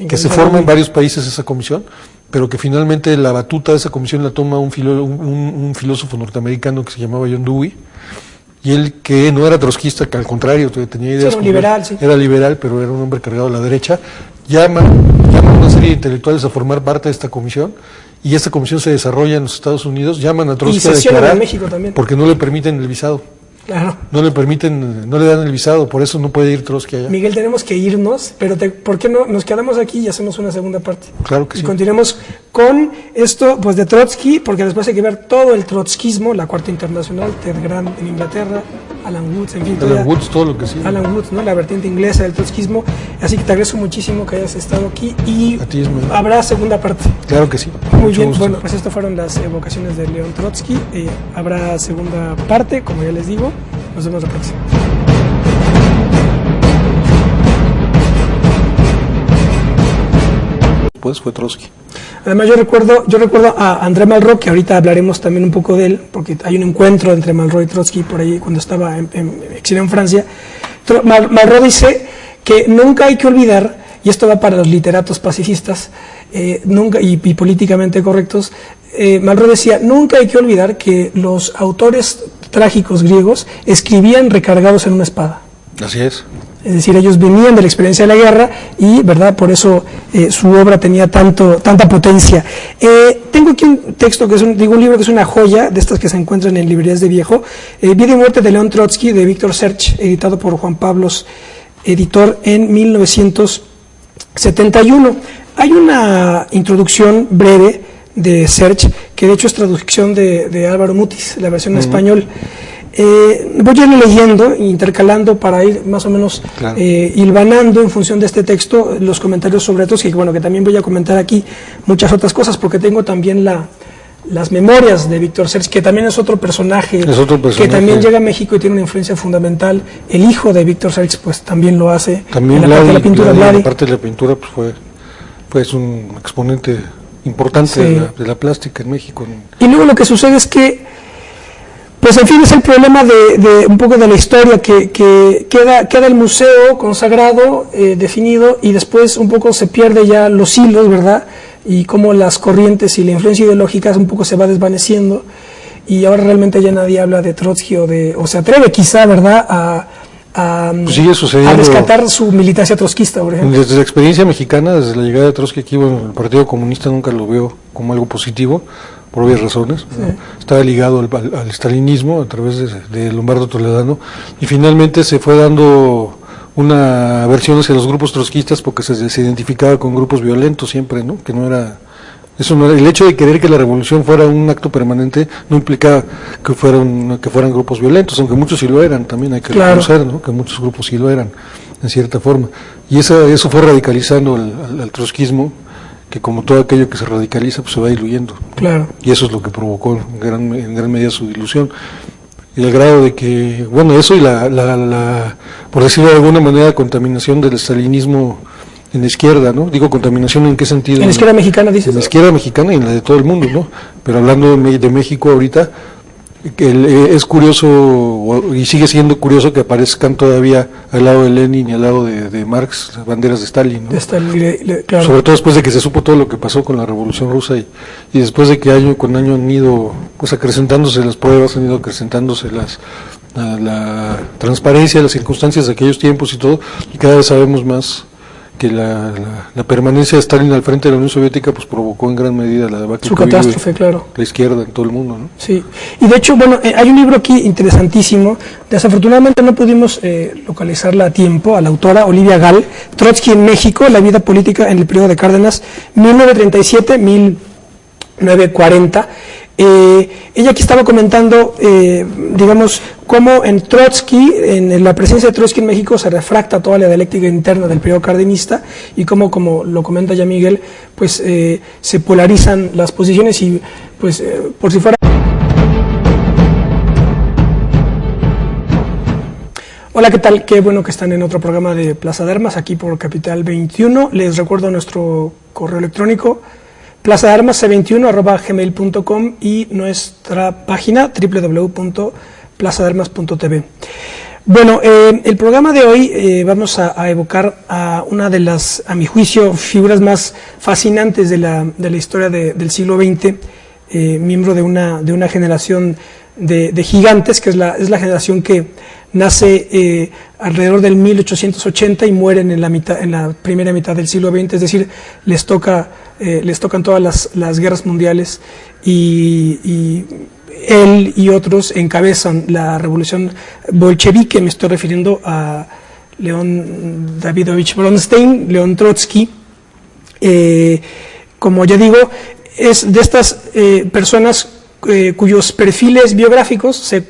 que se forma en varios países esa comisión, pero que finalmente la batuta de esa comisión la toma un filósofo norteamericano que se llamaba John Dewey, y él, que no era trotskista, que al contrario tenía ideas era liberal, pero era un hombre cargado a la derecha, llama a una serie de intelectuales a formar parte de esta comisión, y esta comisión se desarrolla en los Estados Unidos, llaman a Trotsky a declarar, en México también, porque no le permiten el visado. Claro. No le dan el visado, por eso no puede ir Trotsky allá. Miguel, tenemos que irnos, pero ¿por qué no nos quedamos aquí y hacemos una segunda parte? Claro que sí. Y continuemos con esto, pues, de Trotsky, porque después hay que ver todo el trotskismo, la Cuarta Internacional, Ted Grant en Inglaterra, Alan Woods, en fin. Todo lo que sí. Alan Woods, ¿no? La vertiente inglesa del trotskismo. Así que te agradezco muchísimo que hayas estado aquí y a ti, habrá segunda parte. Claro que sí. Muy bien, bueno, pues esto fueron las evocaciones de León Trotsky. Habrá segunda parte, como ya les digo. Nos vemos la próxima. Después fue Trotsky. Además yo recuerdo a André Malraux, que ahorita hablaremos también un poco de él, porque hay un encuentro entre Malraux y Trotsky por ahí cuando estaba exiliado en Francia. Malraux dice que nunca hay que olvidar, y esto va para los literatos pacifistas nunca y políticamente correctos, Malraux decía: nunca hay que olvidar que los autores trágicos griegos escribían recargados en una espada. Así es. Es decir, ellos venían de la experiencia de la guerra y, ¿verdad?, por eso su obra tenía tanta potencia. Tengo aquí un texto, un libro que es una joya, de estas que se encuentran en librerías de viejo, Vida y muerte de León Trotsky, de Víctor Serge, editado por Juan Pablos, editor, en 1971. Hay una introducción breve de Serge, que de hecho es traducción de Álvaro Mutis, la versión en español. Voy a ir leyendo, intercalando para ir más o menos hilvanando en función de este texto los comentarios sobre Trotsky, que también voy a comentar aquí muchas otras cosas, porque tengo también las memorias de Víctor Serge, que también es otro personaje que también llega a México y tiene una influencia fundamental. El hijo de Víctor Serge pues también lo hace. También en la parte de la pintura. La parte de la pintura pues fue un exponente importante de la plástica en México. Y luego lo que sucede es que, pues en fin, es el problema de un poco de la historia, que queda el museo consagrado, definido, y después un poco se pierde ya los hilos, ¿verdad? Y cómo las corrientes y la influencia ideológica un poco se va desvaneciendo, y ahora realmente ya nadie habla de Trotsky o se atreve quizá, ¿verdad?, a rescatar su militancia trotskista, por ejemplo. Desde la experiencia mexicana, desde la llegada de Trotsky aquí, el Partido Comunista nunca lo veo como algo positivo, por obvias razones. Sí. Estaba ligado al stalinismo a través de Lombardo Toledano, y finalmente se fue dando una versión hacia los grupos trotskistas porque se identificaba con grupos violentos siempre, ¿no? Que no era... Eso no era, el hecho de querer que la revolución fuera un acto permanente no implicaba que fueran grupos violentos, aunque muchos sí lo eran, también hay que reconocer, ¿no?, que muchos grupos sí lo eran, en cierta forma. Y eso fue radicalizando al trotskismo, que como todo aquello que se radicaliza, pues se va diluyendo. Claro. Y eso es lo que provocó en gran medida su dilución. Y al grado de que, bueno, eso y por decirlo de alguna manera, contaminación del estalinismo en la izquierda, ¿no? Digo, contaminación en qué sentido. En la izquierda mexicana, dices. En la izquierda mexicana y en la de todo el mundo, ¿no? Pero hablando de México ahorita, es curioso, y sigue siendo curioso, que aparezcan todavía al lado de Lenin y al lado de Marx las banderas de Stalin, ¿no? De Stalin, claro. Sobre todo después de que se supo todo lo que pasó con la Revolución Rusa y después de que año con año han ido pues acrecentándose las pruebas, han ido acrecentándose la transparencia, las circunstancias de aquellos tiempos y todo, y cada vez sabemos más que la permanencia de Stalin al frente de la Unión Soviética pues provocó en gran medida la debacle su catástrofe, claro, la izquierda en todo el mundo, ¿no? Sí, y de hecho, bueno, hay un libro aquí interesantísimo, desafortunadamente no pudimos localizarla a tiempo, a la autora Olivia Gall, Trotsky en México, la vida política en el periodo de Cárdenas, 1937-1940. Ella aquí estaba comentando, digamos, cómo en Trotsky, en la presencia de Trotsky en México, se refracta toda la dialéctica interna del periodo cardenista y cómo, como lo comenta ya Miguel, pues se polarizan las posiciones y, pues, por si fuera... Hola, ¿qué tal? Qué bueno que están en otro programa de Plaza de Armas, aquí por Capital 21. Les recuerdo nuestro correo electrónico, plazadearmas21@gmail.com y nuestra página www.plazadearmas.tv. Bueno, el programa de hoy vamos a evocar a una de las, a mi juicio, figuras más fascinantes de la historia del siglo XX, miembro de una generación de gigantes, que es la generación que nace alrededor del 1880 y mueren en la primera mitad del siglo XX, es decir, les tocan todas las guerras mundiales y él y otros encabezan la revolución bolchevique. Me estoy refiriendo a León Davidovich Bronstein, León Trotsky. Como ya digo, es de estas personas cuyos perfiles biográficos se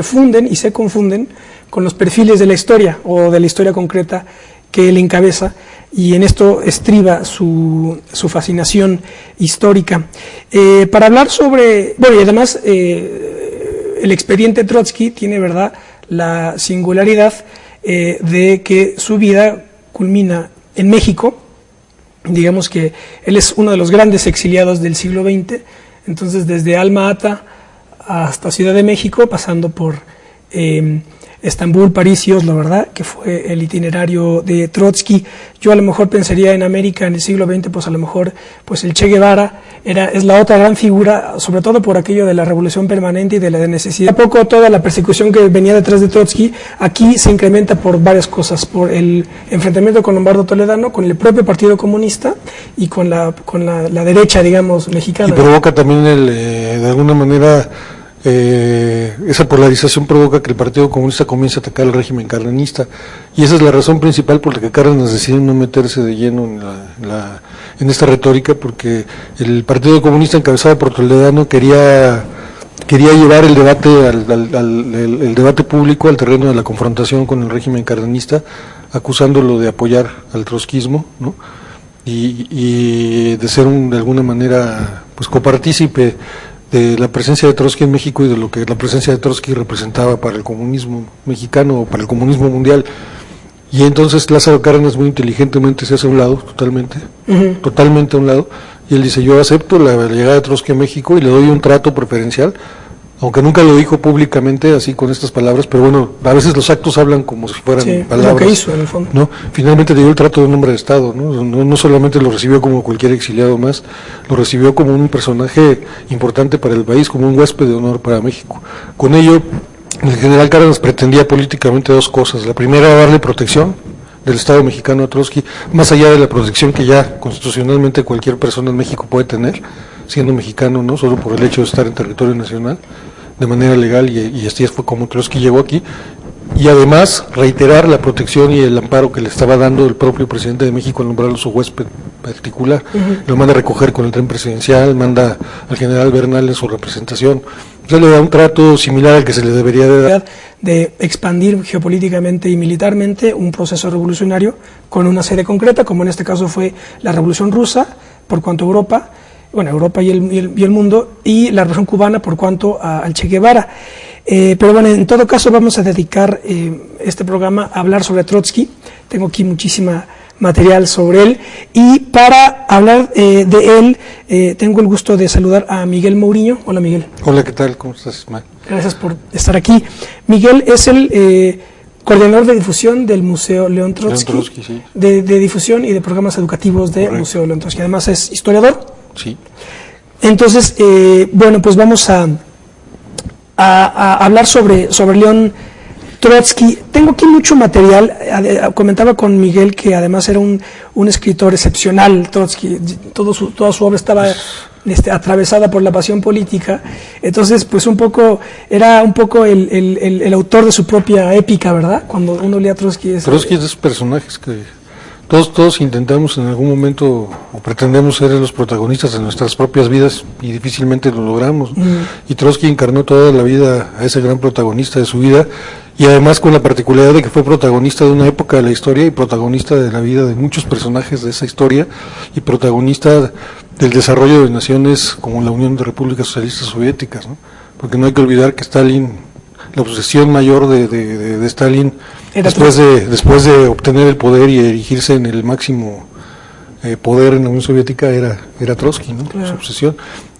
funden y se confunden con los perfiles de la historia o de la historia concreta que él encabeza, y en esto estriba su fascinación histórica. Para hablar sobre, bueno, y además el expediente Trotsky tiene, ¿verdad?, la singularidad de que su vida culmina en México. Digamos que él es uno de los grandes exiliados del siglo XX. Entonces, desde Alma Ata hasta Ciudad de México, pasando por Estambul, París y Oslo, ¿verdad?, que fue el itinerario de Trotsky. Yo a lo mejor pensaría en América en el siglo XX, pues a lo mejor pues el Che Guevara es la otra gran figura, sobre todo por aquello de la revolución permanente y de la necesidad. Poco toda la persecución que venía detrás de Trotsky, aquí se incrementa por varias cosas, por el enfrentamiento con Lombardo Toledano, con el propio Partido Comunista y con la derecha, digamos, mexicana. Y provoca también de alguna manera... esa polarización provoca que el Partido Comunista comience a atacar al régimen cardenista, y esa es la razón principal por la que Cárdenas decidió no meterse de lleno en esta retórica, porque el Partido Comunista encabezado por Toledano quería llevar el debate el debate público al terreno de la confrontación con el régimen cardenista, acusándolo de apoyar al trotskismo, ¿no?, y de ser de alguna manera pues copartícipe de la presencia de Trotsky en México y de lo que la presencia de Trotsky representaba para el comunismo mexicano o para el comunismo mundial. Y entonces Lázaro Cárdenas muy inteligentemente se hace a un lado, totalmente a un lado, y él dice: yo acepto la llegada de Trotsky a México y le doy un trato preferencial, aunque nunca lo dijo públicamente así con estas palabras, pero bueno, a veces los actos hablan como si fueran palabras. Lo que hizo en el fondo. ¿No? Finalmente le dio el trato de un hombre de Estado, no solamente lo recibió como cualquier exiliado más, lo recibió como un personaje importante para el país, como un huésped de honor para México. Con ello, el general Cárdenas pretendía políticamente dos cosas: la primera, darle protección del Estado mexicano a Trotsky, más allá de la protección que ya constitucionalmente cualquier persona en México puede tener, siendo mexicano, no solo por el hecho de estar en territorio nacional de manera legal, y así fue como Trotsky llegó aquí, y además reiterar la protección y el amparo que le estaba dando el propio presidente de México al nombrarlo su huésped particular. Lo manda a recoger con el tren presidencial, manda al general Bernal en su representación. Entonces le da un trato similar al que se le debería de dar. De expandir geopolíticamente y militarmente un proceso revolucionario con una sede concreta, como en este caso fue la Revolución Rusa, por cuanto a Europa, bueno, Europa y el mundo, y la Revolución Cubana por cuanto al Che Guevara. Pero bueno, en todo caso vamos a dedicar este programa a hablar sobre Trotsky. Tengo aquí muchísima material sobre él, y para hablar de él tengo el gusto de saludar a Miguel Mouriño. Hola, Miguel. Hola, ¿qué tal? ¿Cómo estás, Ismael? Gracias por estar aquí. Miguel es el coordinador de difusión del Museo León Trotsky, sí. de difusión y de programas educativos del Museo León Trotsky. Además es historiador. Sí. Entonces, bueno, pues vamos a hablar sobre León Trotsky. Tengo aquí mucho material. Comentaba con Miguel que además era un escritor excepcional. Trotsky, toda su obra estaba atravesada por la pasión política. Entonces, pues era un poco el autor de su propia épica, ¿verdad? Cuando uno lee a Trotsky. Trotsky es de esos personajes que todos intentamos en algún momento o pretendemos ser los protagonistas de nuestras propias vidas y difícilmente lo logramos. Y Trotsky encarnó toda la vida a ese gran protagonista de su vida, y además con la particularidad de que fue protagonista de una época de la historia y protagonista de la vida de muchos personajes de esa historia y protagonista del desarrollo de naciones como la Unión de Repúblicas Socialistas Soviéticas, ¿no? Porque no hay que olvidar que Stalin, la obsesión mayor de Stalin después de obtener el poder y erigirse en el máximo poder en la Unión Soviética era Trotsky, ¿no? Claro. Su obsesión.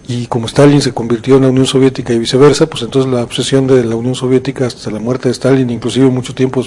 Y como Stalin se convirtió en la Unión Soviética y viceversa, pues entonces la obsesión de la Unión Soviética hasta la muerte de Stalin, inclusive mucho tiempo